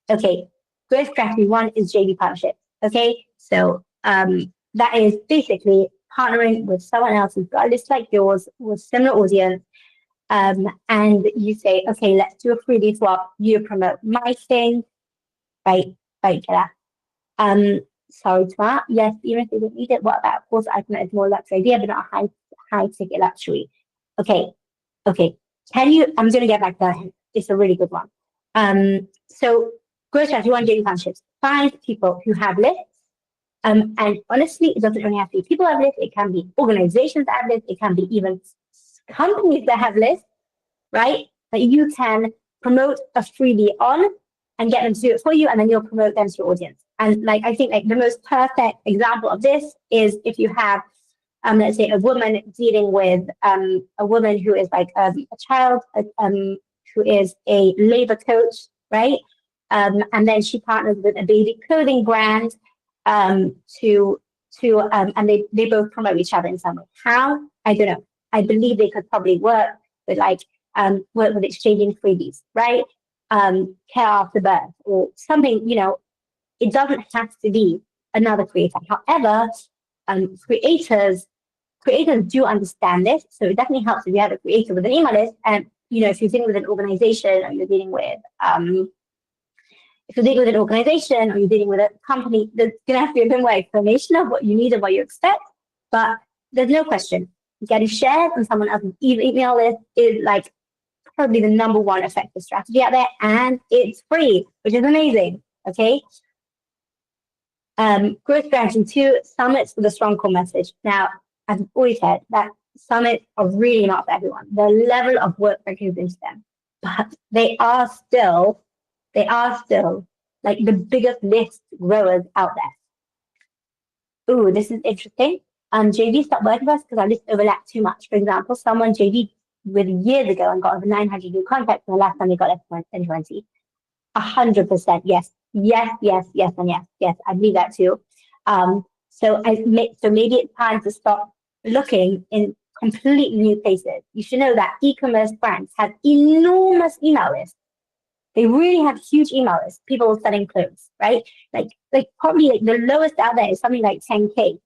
Okay, growth strategy one is JV partnership. Okay, so that is basically partnering with someone else who's got a list like yours with similar audience, and you say, okay, let's do a freebie swap. You promote my thing, right? Sorry to that. Yes, even if they don't need it, what about, of course, I think it's more luxury idea, but not a high ticket luxury. Okay. I'm going to get back to that. It's a really good one. So growth strategy one, JV partnerships. Find people who have lists. And honestly, it doesn't only have to be people who have lists. It can be organizations that have lists. It can be even companies that have lists, right? That you can promote a freebie on and get them to do it for you, and then you'll promote them to your audience. And I think the most perfect example of this is if you have, let's say, a woman dealing with a woman who is like a child, who is a labor coach, right? And then she partners with a baby clothing brand, and they both promote each other in some way. How? I don't know. I believe they could probably work with work with exchanging freebies, right? Care after birth or something. It doesn't have to be another creator. However, creators do understand this, so it definitely helps if you have a creator with an email list, and if you're dealing with an organization, or you're dealing with if you're dealing with an organization or you're dealing with a company, there's going to have to be a bit more explanation of what you need and what you expect. But there's no question, getting shared on someone else's email list is like probably the number one effective strategy out there, and it's free, which is amazing. Okay. Growth strategy 2, summits with a strong core message. Now, I've always said that summits are really not for everyone. The level of work that goes into them, but they are still like the biggest list growers out there. Ooh, this is interesting. JV stopped working with us because our list overlapped too much. For example, someone JV with years ago and got over 900 new contacts, and the last time they got less than 20. 100%, yes, and yes. I believe that too. So maybe it's time to stop looking in completely new places. You should know that e-commerce brands have enormous email lists. They really have huge email lists. People selling clothes, right? Like probably like the lowest out there is something like 10K.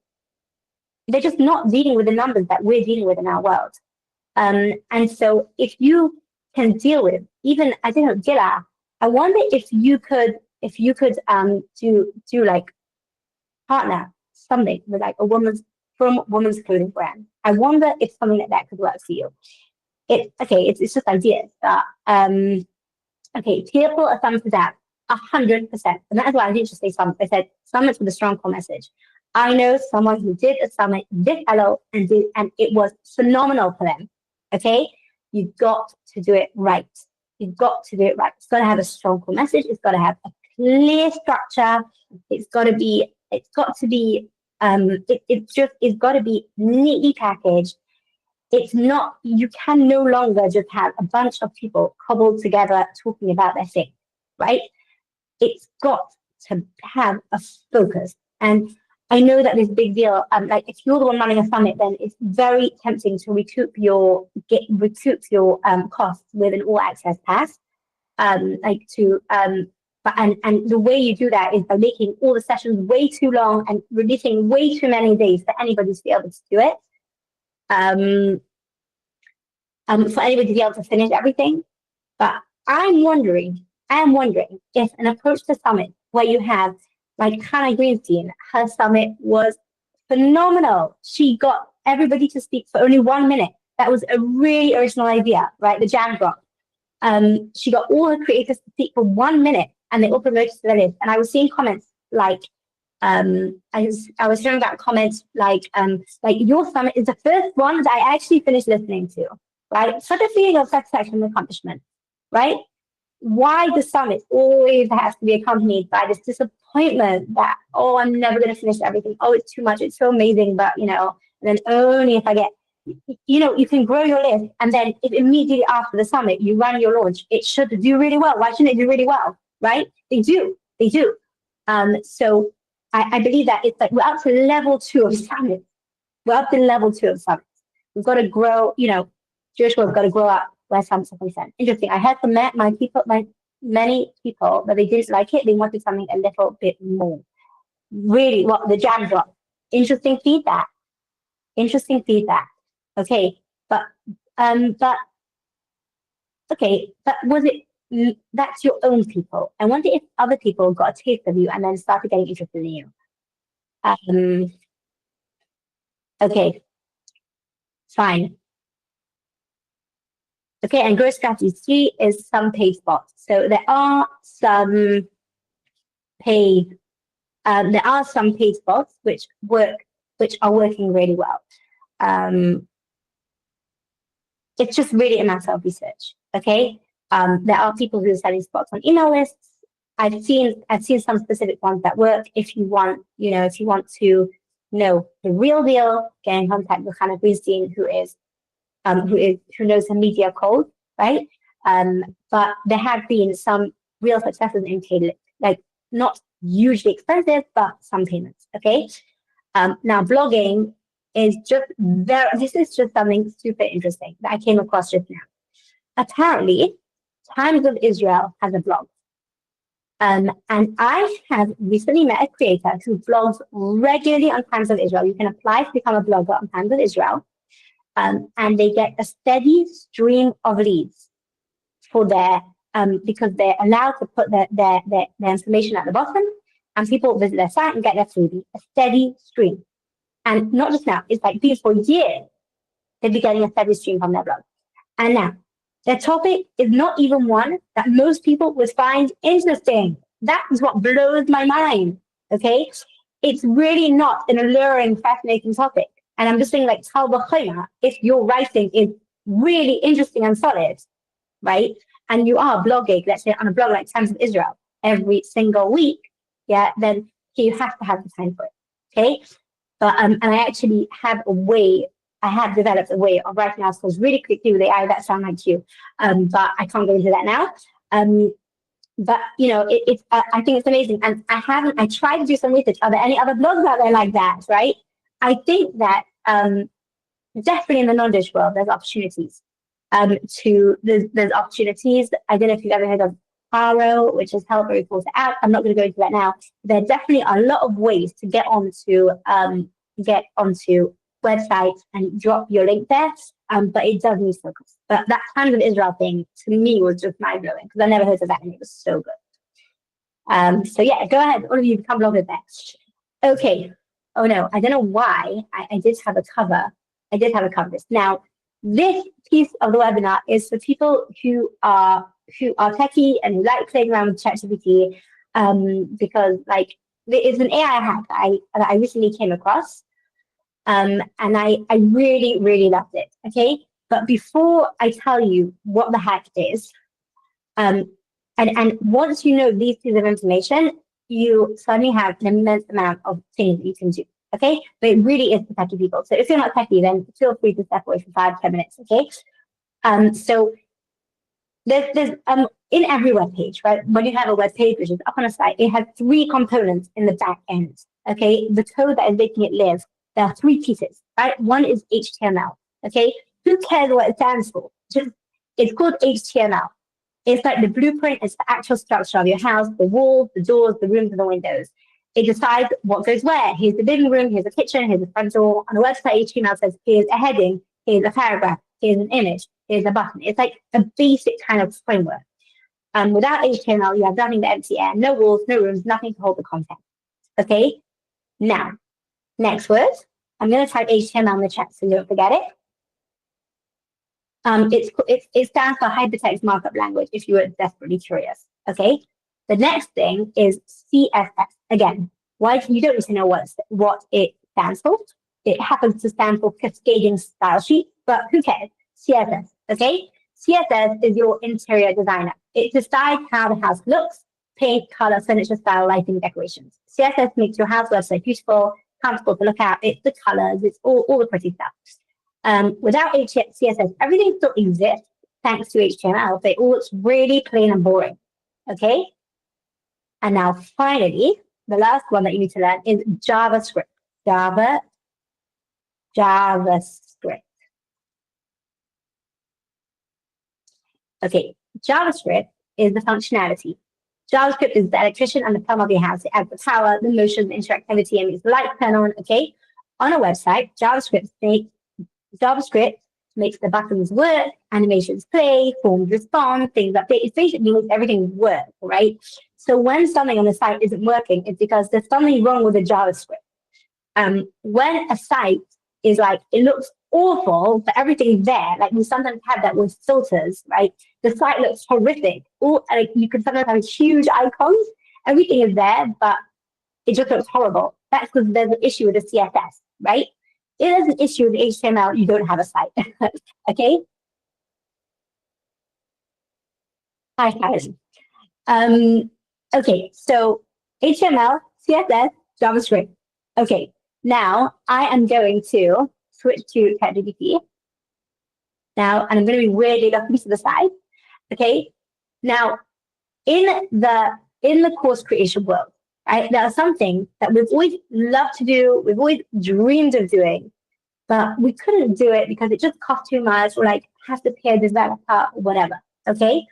They're just not dealing with the numbers that we're dealing with in our world. And so if you can deal with even, I don't know, Gila, I wonder if you could do like partner something with like a woman's clothing brand. I wonder if something like that could work for you. It's just ideas, but people are some for that 100%, and that's why I didn't just say summit. I said summits with a strong core message. I know someone who did a summit, did hello, and it was phenomenal for them. Okay, you've got to do it right. You've got to do it right. It's got to have a strong core message. It's got to have a clear structure. It's got to be neatly packaged. It's not, you can no longer just have a bunch of people cobbled together talking about their thing, right? It's got to have a focus. And I know that this big deal, like if you're the one running a summit, then it's very tempting to recoup your costs with an all access pass. And the way you do that is by making all the sessions way too long and releasing way too many days for anybody to be able to do it. For anybody to be able to finish everything. But I am wondering if an approach to summit where you have like Hannah Greenstein, her summit was phenomenal. She got everybody to speak for only 1 minute. That was a really original idea, right? The jam drop. She got all her creators to speak for 1 minute, and they all promoted to the list. And I was seeing comments like, I was hearing about comments like your summit is the first one that I actually finished listening to, right? Such a feeling of satisfaction and accomplishment, right? Why the summit always has to be accompanied by this disappointment that, oh, I'm never going to finish everything. Oh, it's too much. It's so amazing, but and then only if I get, you can grow your list, and then if immediately after the summit you run your launch, it should do really well. Why shouldn't it do really well, right? They do. So I believe that it's like we're up to level 2 of summits. We've got to grow, Jewish world, we've got to grow up where summits are concerned. Interesting. I heard from many people that they didn't like it. They wanted something a little bit more. Really, the jam drop. Interesting feedback. Okay, but was it? That's your own people. I wonder if other people got a taste of you and then started getting interested in you. Okay, fine. Okay, and growth strategy 3 is some paid spots. So there are some paid spots which are working really well. It's just really a matter of research. Okay, there are people who are selling spots on email lists. I've seen some specific ones that work. If you want to know the real deal, get in contact with Hannah Greenstein, who knows her media cold, right? But there have been some real successes in paid, like not hugely expensive, but some payments. Okay. Now blogging is this is just something super interesting that I came across just now. Apparently, Times of Israel has a blog. And I have recently met a creator who blogs regularly on Times of Israel. You can apply to become a blogger on Times of Israel. And they get a steady stream of leads. for their because they're allowed to put their information at the bottom, and people visit their site and get their freebie, a steady stream. And not just now, it's like these for years, they'd be getting a steady stream from their blog. And now, their topic is not even one that most people would find interesting. That is what blows my mind, okay? It's really not an alluring, fascinating topic. And I'm just saying, like, if your writing is really interesting and solid, right? And you are blogging, let's say on a blog like Times of Israel every single week, yeah, then you have to have the time for it, okay? But and I actually have a way, I have developed a way of writing articles really quickly with AI that sound like you, but I can't go into that now. But you know, it's I think it's amazing, and I tried to do some research. Are there any other blogs out there like that, right? I think that definitely in the knowledge world, there's opportunities. There's opportunities. I don't know if you've ever heard of Paro, which is help a reporter out. I'm not going to go into that now. There definitely are a lot of ways to get onto websites and drop your link there. But it does need focus. But that Times of Israel thing to me was just mind blowing because I never heard of that and it was so good. So yeah, go ahead, all of you become bloggers there. Okay. Oh no, I don't know why I did have a cover. I did have a cover this. Now, this piece of the webinar is for people who are techie and who like playing around with ChatGPT, because like it's an AI hack that I recently came across, and I really, really loved it. Okay, but before I tell you what the hack is, and once you know these pieces of information, you suddenly have an immense amount of things that you can do. Okay, but it really is for techie people. So if you're not techie, then feel free to step away for 5-10 minutes. Okay, so there's in every web page, right? When you have a web page which is up on a site, it has 3 components in the back end. Okay, the code that is making it live. There are 3 pieces, right? One is HTML. Okay, who cares what it stands for? It's called HTML. It's like the blueprint. It's the actual structure of your house, the walls, the doors, the rooms, and the windows. It decides what goes where. Here's the living room, here's the kitchen, here's the front door. On a website, HTML says, here's a heading, here's a paragraph, here's an image, here's a button. It's like a basic kind of framework. Without HTML, you have nothing but empty air, no walls, no rooms, nothing to hold the content. Okay? Now, next word. I'm going to type HTML in the chat so you don't forget it. It stands for Hypertext Markup Language, if you were desperately curious. Okay? The next thing is CSS. Again, why you don't need to know what it stands for. It happens to stand for Cascading Style Sheet, but who cares? CSS. Okay? CSS is your interior designer. It decides how the house looks, paint, color, furniture style, lighting, decorations. CSS makes your house website beautiful, comfortable to look at. It's the colors, it's all the pretty stuff. Without CSS, everything still exists thanks to HTML, but it all looks really plain and boring. Okay? And now finally, the last one that you need to learn is JavaScript. JavaScript. Okay, JavaScript is the functionality. JavaScript is the electrician and the plumber of your house. It adds the power, the motion, the interactivity, and makes the light turn on. Okay, on a website, JavaScript makes the buttons work, animations play, forms respond, things update. It basically makes everything work, right? So when something on the site isn't working, it's because there's something wrong with the JavaScript. When a site is like, it looks awful, but everything's there, like we sometimes have that with filters, right? The site looks horrific. Or like you can sometimes have huge icons, everything is there, but it just looks horrible. That's because there's an issue with the CSS, right? If there's an issue with HTML, you don't have a site. Okay? Hi, guys. Okay, so HTML, CSS, JavaScript. Okay, now I am going to switch to ChatGPT. Now, and I'm going to be weirdly looking to the side. Okay, now in the course creation world, right, there are some things that we've always loved to do, we've always dreamed of doing, but we couldn't do it because it just cost too much, or like has to pay a developer or whatever. Okay.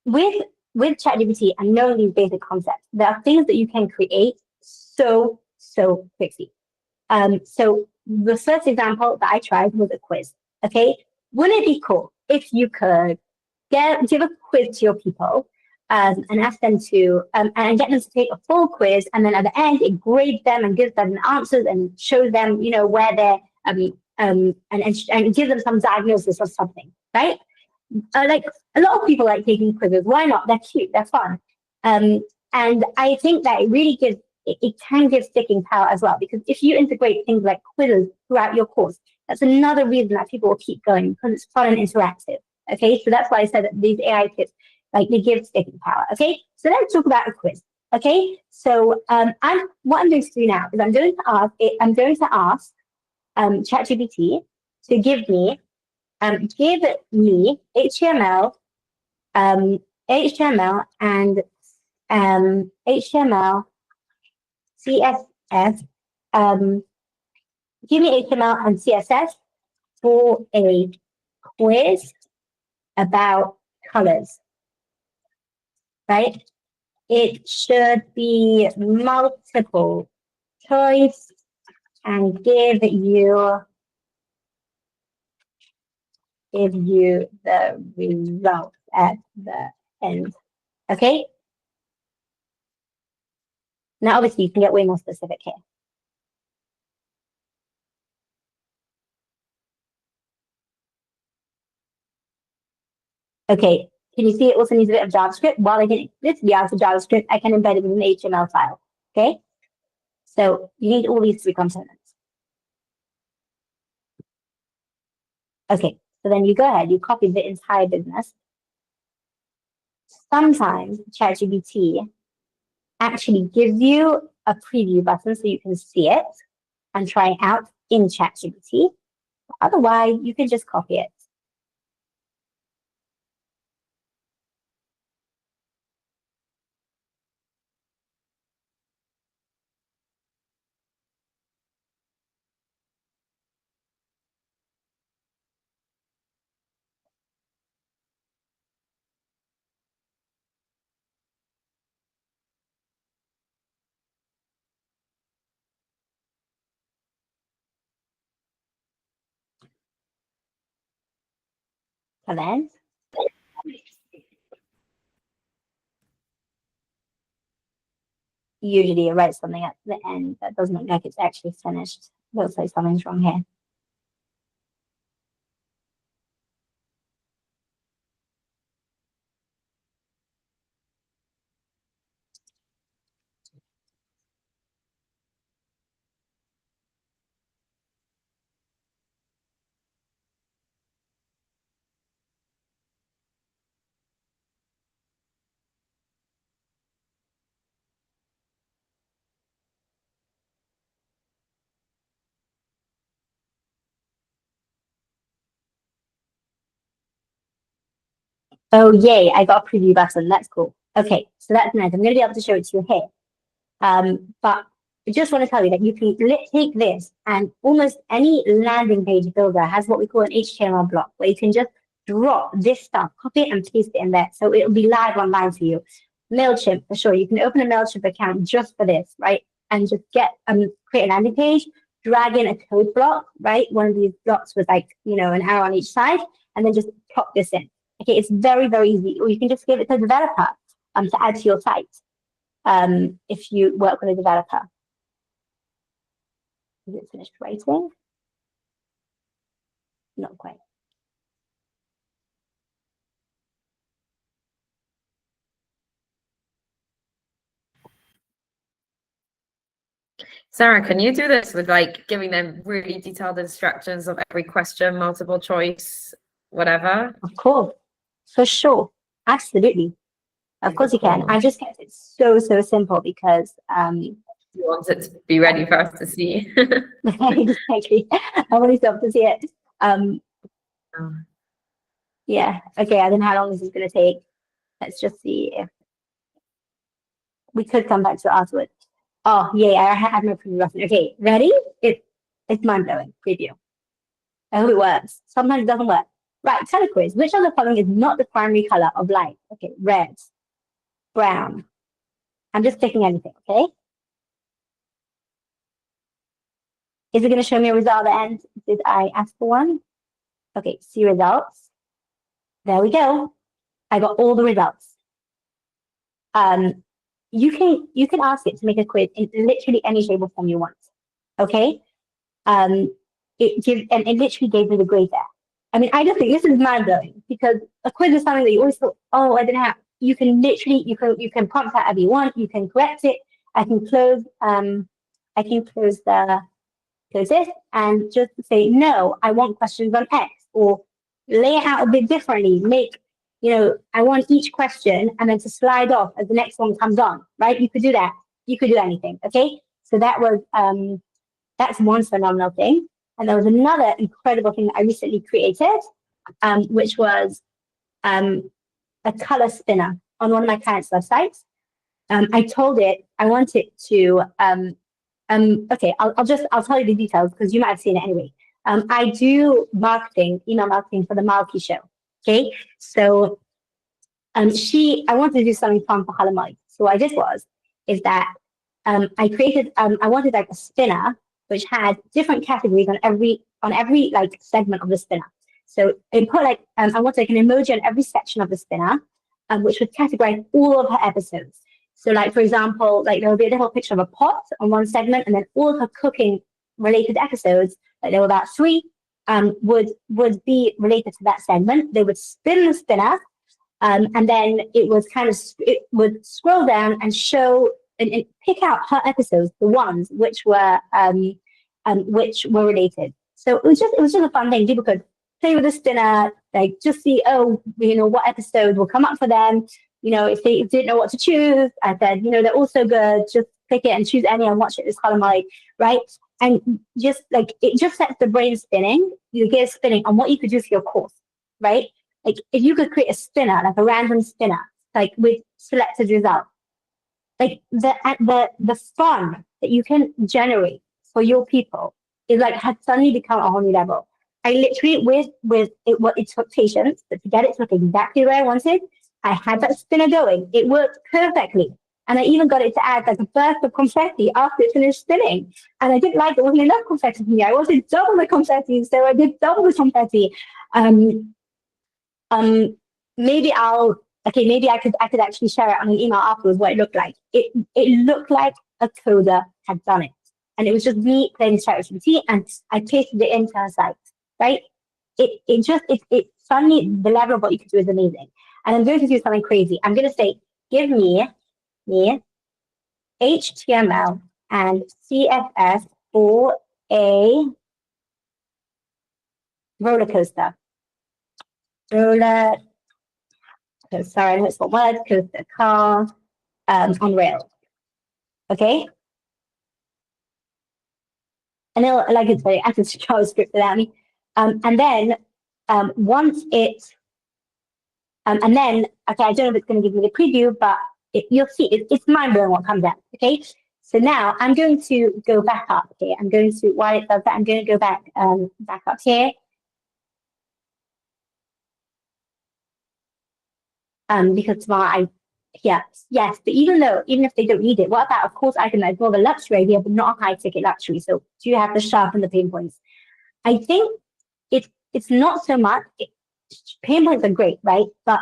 With ChatGPT and knowing these basic concepts, there are things that you can create so quickly. So the first example that I tried was a quiz. Okay, wouldn't it be cool if you could give a quiz to your people and ask them to and get them to take a full quiz, and then at the end it grades them and gives them answers and shows them, where they're and gives them some diagnosis or something, right? Like a lot of people like taking quizzes. Why not? They're cute. They're fun. And I think that it really gives it can give sticking power as well, because if you integrate things like quizzes throughout your course, that's another reason that people will keep going, because it's fun and interactive. Okay, so that's why I said that these AI tips, like, they give sticking power. Okay, so let's talk about a quiz. Okay, so what I'm going to do now is I'm going to ask ChatGPT to give me HTML, HTML and HTML, CSS, give me HTML and CSS for a quiz about colors, right? It should be multiple choice and give you the result at the end. Okay? Now, obviously, you can get way more specific here. Okay, can you see it also needs a bit of JavaScript? While I can explicitly ask for JavaScript, I can embed it with an HTML file. Okay? So you need all these three components. Okay, so then you go ahead, you copy the entire business. Sometimes ChatGPT actually gives you a preview button so you can see it and try it out in ChatGPT. Otherwise, you can just copy it. So then, usually it writes something at the end that doesn't look like it's actually finished. Looks like something's wrong here. Oh, yay, I got a preview button. That's cool. Okay, so that's nice. I'm going to be able to show it to you here. But I just want to tell you that you can take this, and almost any landing page builder has what we call an HTML block, where you can just drop this stuff, copy it and paste it in there. So it'll be live online for you. MailChimp, for sure. You can open a MailChimp account just for this, right? And just create a landing page, drag in a code block, right? One of these blocks with, like, an arrow on each side, and then just pop this in. Okay, it's very, very easy. Or you can just give it to a developer to add to your site if you work with a developer. Is it finished writing? Not quite. Sarah, can you do this with, like, giving them really detailed instructions of every question, multiple choice, whatever? Of course, for sure, absolutely. Of course you can. I just kept it so simple because You want it to be ready for us to see. exactly. I want yourself to see it. Yeah. Okay. I don't know how long this is going to take. Let's just see if we could come back to it afterwards. Oh, yeah. I had my preview button. Okay. Ready? It's mind blowing. Preview. I hope it works. Sometimes it doesn't work. Right. Color quiz. Which of the following is not the primary color of light? Okay. Red, brown. I'm just picking anything. Okay. Is it going to show me a result at the end? Did I ask for one? Okay, see results. There we go. I got all the results. You can ask it to make a quiz in literally any shape or form you want. Okay. It literally gave me the grade there. I mean, I just think this is mind blowing because a quiz is something that you always thought, oh, I didn't have. You can literally you can prompt that if you want. You can correct it. I can close this and just say no. I want questions on X, or lay it out a bit differently. I want each question and then to slide off as the next one comes on. Right? You could do that. You could do anything. Okay. So that's one phenomenal thing. And there was another incredible thing that I recently created, which was a color spinner on one of my clients' websites. I told it I want it to. Okay, I'll tell you the details because you might have seen it anyway. I do email marketing for the Malky show. Okay, so I wanted to do something fun for Halloween. So what I did is that I created I wanted like a spinner which had different categories on every like segment of the spinner. So it put like I wanted like an emoji on every section of the spinner, which would categorize all of her episodes. So like for example, like there would be a little picture of a pot on one segment, and then all of her cooking related episodes, like there were about 3, would be related to that segment. They would spin the spinner, and then it would scroll down and show and pick out her episodes, the ones which were related. So it was just a fun thing. People could play with the spinner, like just see, what episode will come up for them. If they didn't know what to choose, I said, they're all so good. Just pick it and choose any and watch it this Halloween, right? And just like it just sets the brain spinning. You get spinning on what you could do for your course, right? Like if you could create a spinner, like a random spinner, like with selected results, like the fun that you can generate for your people is like has suddenly become a whole new level. I literally it took patience, but to get it to look exactly where I wanted, I had that spinner going. It worked perfectly. And I even got it to add like a burst of confetti after it finished spinning. And I didn't like it wasn't enough confetti for me. I wanted double the confetti, so I did double the confetti. Maybe I could actually share it on an email afterwards what it looked like. It looked like a coder had done it. And it was just me playing ChatGPT and I pasted it into her site, right? It suddenly the level of what you could do is amazing. And I'm going to do something crazy. I'm going to say, give me HTML and CSS for a roller coaster. Sorry, I know it's one word, coaster, car, on rails. Okay? And it'll, like it's very active JavaScript without me. And then once it, and then, okay, I don't know if it's going to give me the preview, but you'll see it's mind blowing what comes out. Okay, so now I'm going to go back up here. I'm going to, while it does that, I'm going to go back up here. Because yes, but even if they don't need it, what about, of course, I can more of a luxury idea, but not a high ticket luxury. So do you have to sharpen the pain points? I think it's not so much. Pain points are great, right? But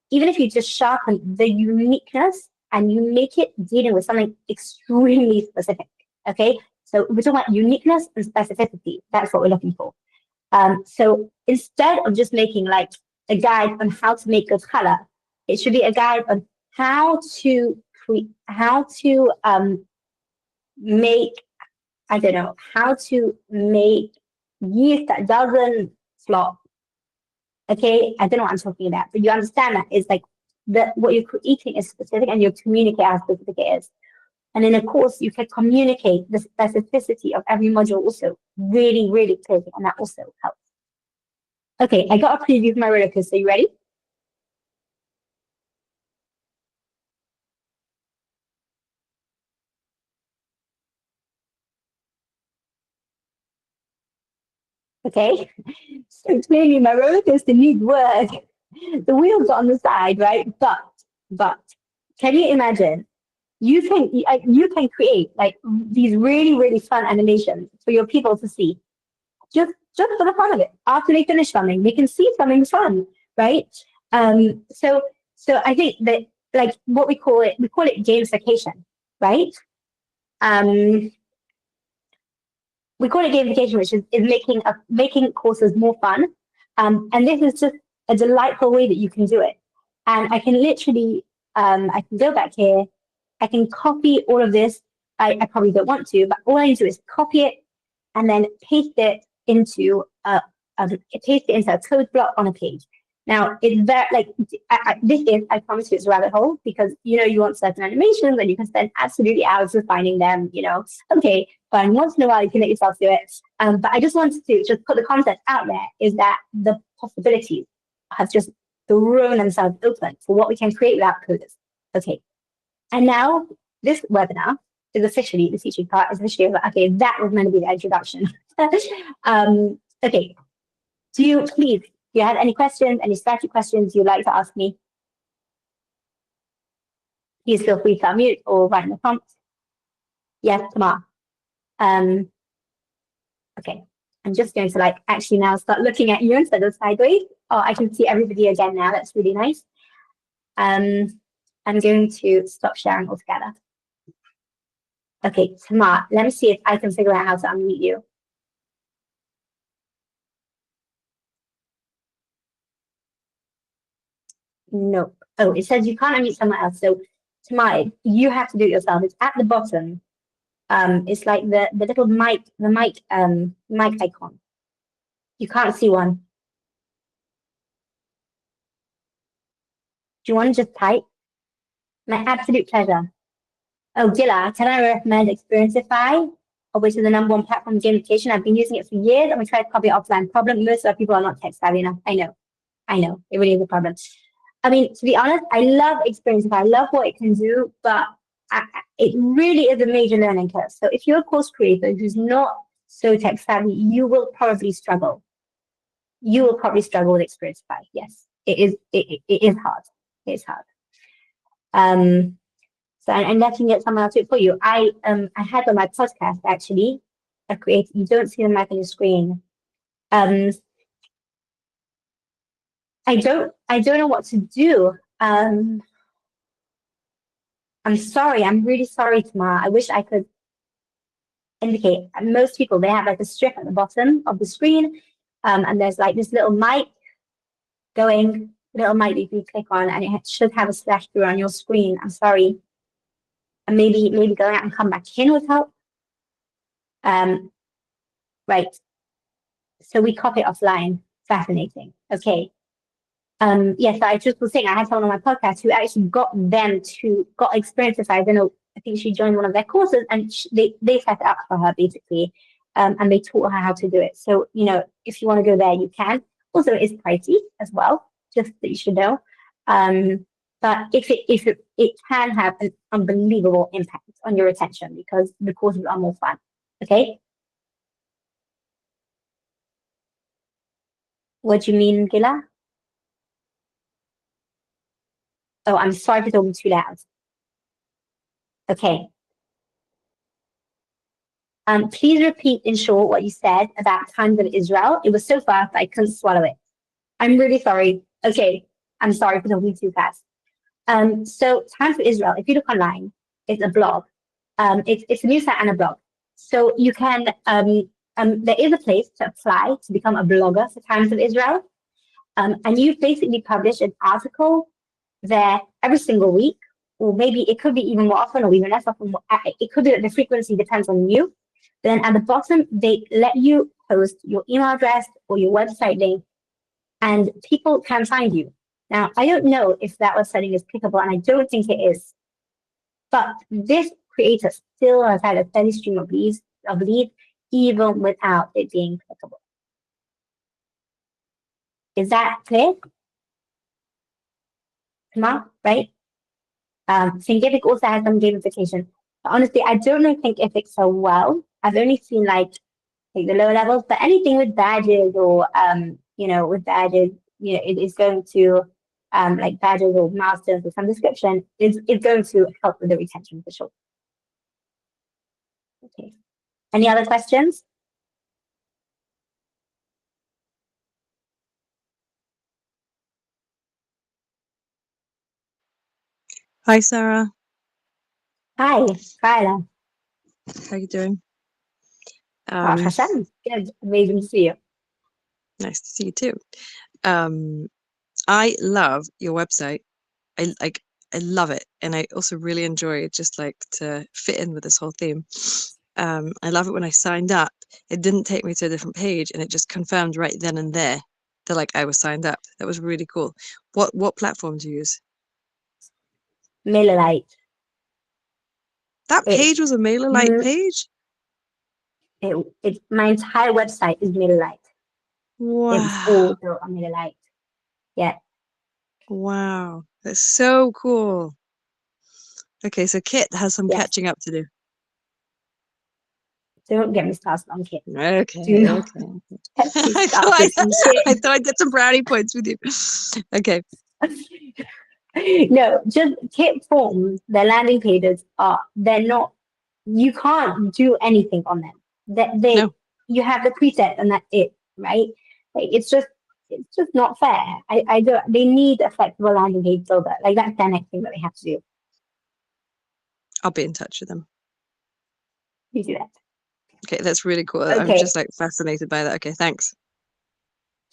even if you just sharpen the uniqueness and you make it dealing with something extremely specific, okay? So we're talking about uniqueness and specificity. That's what we're looking for. So instead of just making like a guide on how to make good color, it should be a guide on how to make, how to make yeast that doesn't flop. Okay, I don't know what I'm talking about, but you understand that is like what you're creating is specific and you communicate how specific it is. And then of course you can communicate the specificity of every module also really, really clearly, and that also helps. Okay, I got a preview of my roller coaster. You ready? Okay, so clearly my roller coaster needs work. The wheels are on the side, right? But can you imagine? You can create like these really, really fun animations for your people to see, just for the fun of it. After they finish something, they can see something fun. right? So I think that like what we call it gamification, right? We call it gamification, which is making courses more fun. And this is just a delightful way that you can do it. And I can literally, I can go back here, I can copy all of this. I probably don't want to, but all I need to do is copy it and then paste it into a code block on a page. Now, it's very like I promise you, it's a rabbit hole because you want certain animations and you can spend absolutely hours refining them. Okay, fine. Once in a while, you can let yourself do it. But I just wanted to just put the concept out there is that the possibilities have just thrown themselves open for what we can create without coders. Okay, and now this webinar is officially the teaching part. Is officially over. Okay, that was meant to be the introduction. Okay, do you have any questions, any strategy questions you'd like to ask me? Please feel free to unmute or write in the prompt. Yes, Tamar. Okay, I'm just going to actually now start looking at you instead of sideways. Oh, I can see everybody again now. That's really nice. I'm going to stop sharing altogether. Okay, Tamar, let me see if I can figure out how to unmute you. Nope. Oh, it says you can't unmute someone else. So, Tamar, you have to do it yourself. It's at the bottom. It's like the little mic icon. You can't see one. Do you want to just type? My absolute pleasure. Oh, Gilla, can I recommend Experienceify, which is the #1 platform gamification? I've been using it for years and we tried to copy it offline. Problem, most of our people are not tech savvy enough. I know, it really is a problem. I mean, to be honest, I love Experienceify. I love what it can do, but it really is a major learning curve. So if you're a course creator who's not so tech savvy, you will probably struggle. You will probably struggle with Experienceify. Yes, it is. It is hard. It's hard. So I'm letting get someone else do it for you. I had on my podcast actually a create. You don't see the mic on your screen. I don't know what to do. I'm sorry. I'm really sorry, Tamar. I wish I could indicate. Most people, they have like a strip at the bottom of the screen, and there's like this little mic going, little mic that you can click on, and it should have a slash through on your screen. I'm sorry. And maybe go out and come back in would help. Right. So we copy offline. Fascinating. Okay. Yes, I just was saying I had someone on my podcast who actually got Experienceify. I don't know. I think she joined one of their courses, and they set it up for her basically, and they taught her how to do it. So if you want to go there, you can. Also, it is pricey as well. Just that you should know. But if it can have an unbelievable impact on your attention because the courses are more fun. Okay. What do you mean, Gila? Oh, I'm sorry for talking too loud. Okay. Please repeat in short what you said about Times of Israel. It was so fast I couldn't swallow it. I'm really sorry. Okay, I'm sorry for talking too fast. So Times of Israel, if you look online, it's a blog. It's a news site and a blog. So you can there is a place to apply to become a blogger for Times of Israel. And you basically publish an article there every single week, or maybe it could be even more often or even less often. It could be that the frequency depends on you. Then at the bottom, they let you post your email address or your website link, and people can find you. Now, I don't know if that setting is clickable, and I don't think it is. But this creator still has had a steady stream of leads, even without it being clickable. Is that clear? Come right? Thinkific also has some gamification. But honestly, I don't know Thinkific so well. I've only seen like the lower levels, but anything with badges or with badges, it is going to like badges or milestones or some description is going to help with the retention for sure. Okay. Any other questions? Hi, Sarah. Hi, Kyla. How you doing? Hashem. Good. Amazing to see you. Nice to see you too. I love your website. I love it, and I also really enjoy just like to fit in with this whole theme. I love it when I signed up. It didn't take me to a different page, and it just confirmed right then and there that like I was signed up. That was really cool. What platform do you use? MailerLite. That It's page was a MailerLite page? my entire website is MailerLite. It's all Wow. built on MailerLite. Yeah. Wow. That's so cool. Okay, so Kit has some Yes. catching up to do. Don't get me started on Kit. Okay, Do not okay. get me I started on I Kit. thought I'd get some brownie points with you. Okay. No, just Kit forms, their landing pages they're not, you can't do anything on them. No. You have the preset and that's it, right? Like, it's just not fair. I don't, they need a flexible landing page builder. Like that's their next thing that they have to do. I'll be in touch with them. You do that. Okay, that's really cool. I'm Okay. just like fascinated by that. Okay, thanks.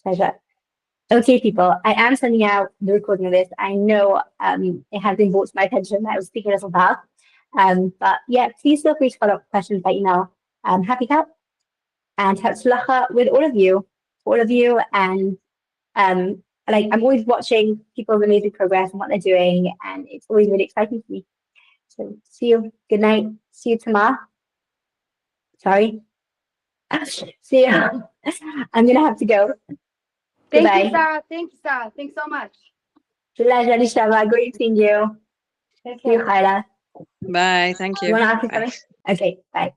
Pleasure. Okay, people, I am sending out the recording of this. I know it has been brought to my attention that I was speaking a little fast. But yeah, please feel free to follow up questions by email. Happy to help. And Hatzlacha with all of you. And like I'm always watching people's amazing progress and what they're doing, and it's always really exciting for me. So see you. Good night. See you tomorrow. Sorry. See you. I'm gonna have to go. Thank Goodbye. you, Sarah. Thank you, Sarah. Thanks so much. Pleasure, Nishaba. Great seeing you. Take See you, care. Kyla. Bye. Thank You you. want to ask me Bye. something? Okay, bye.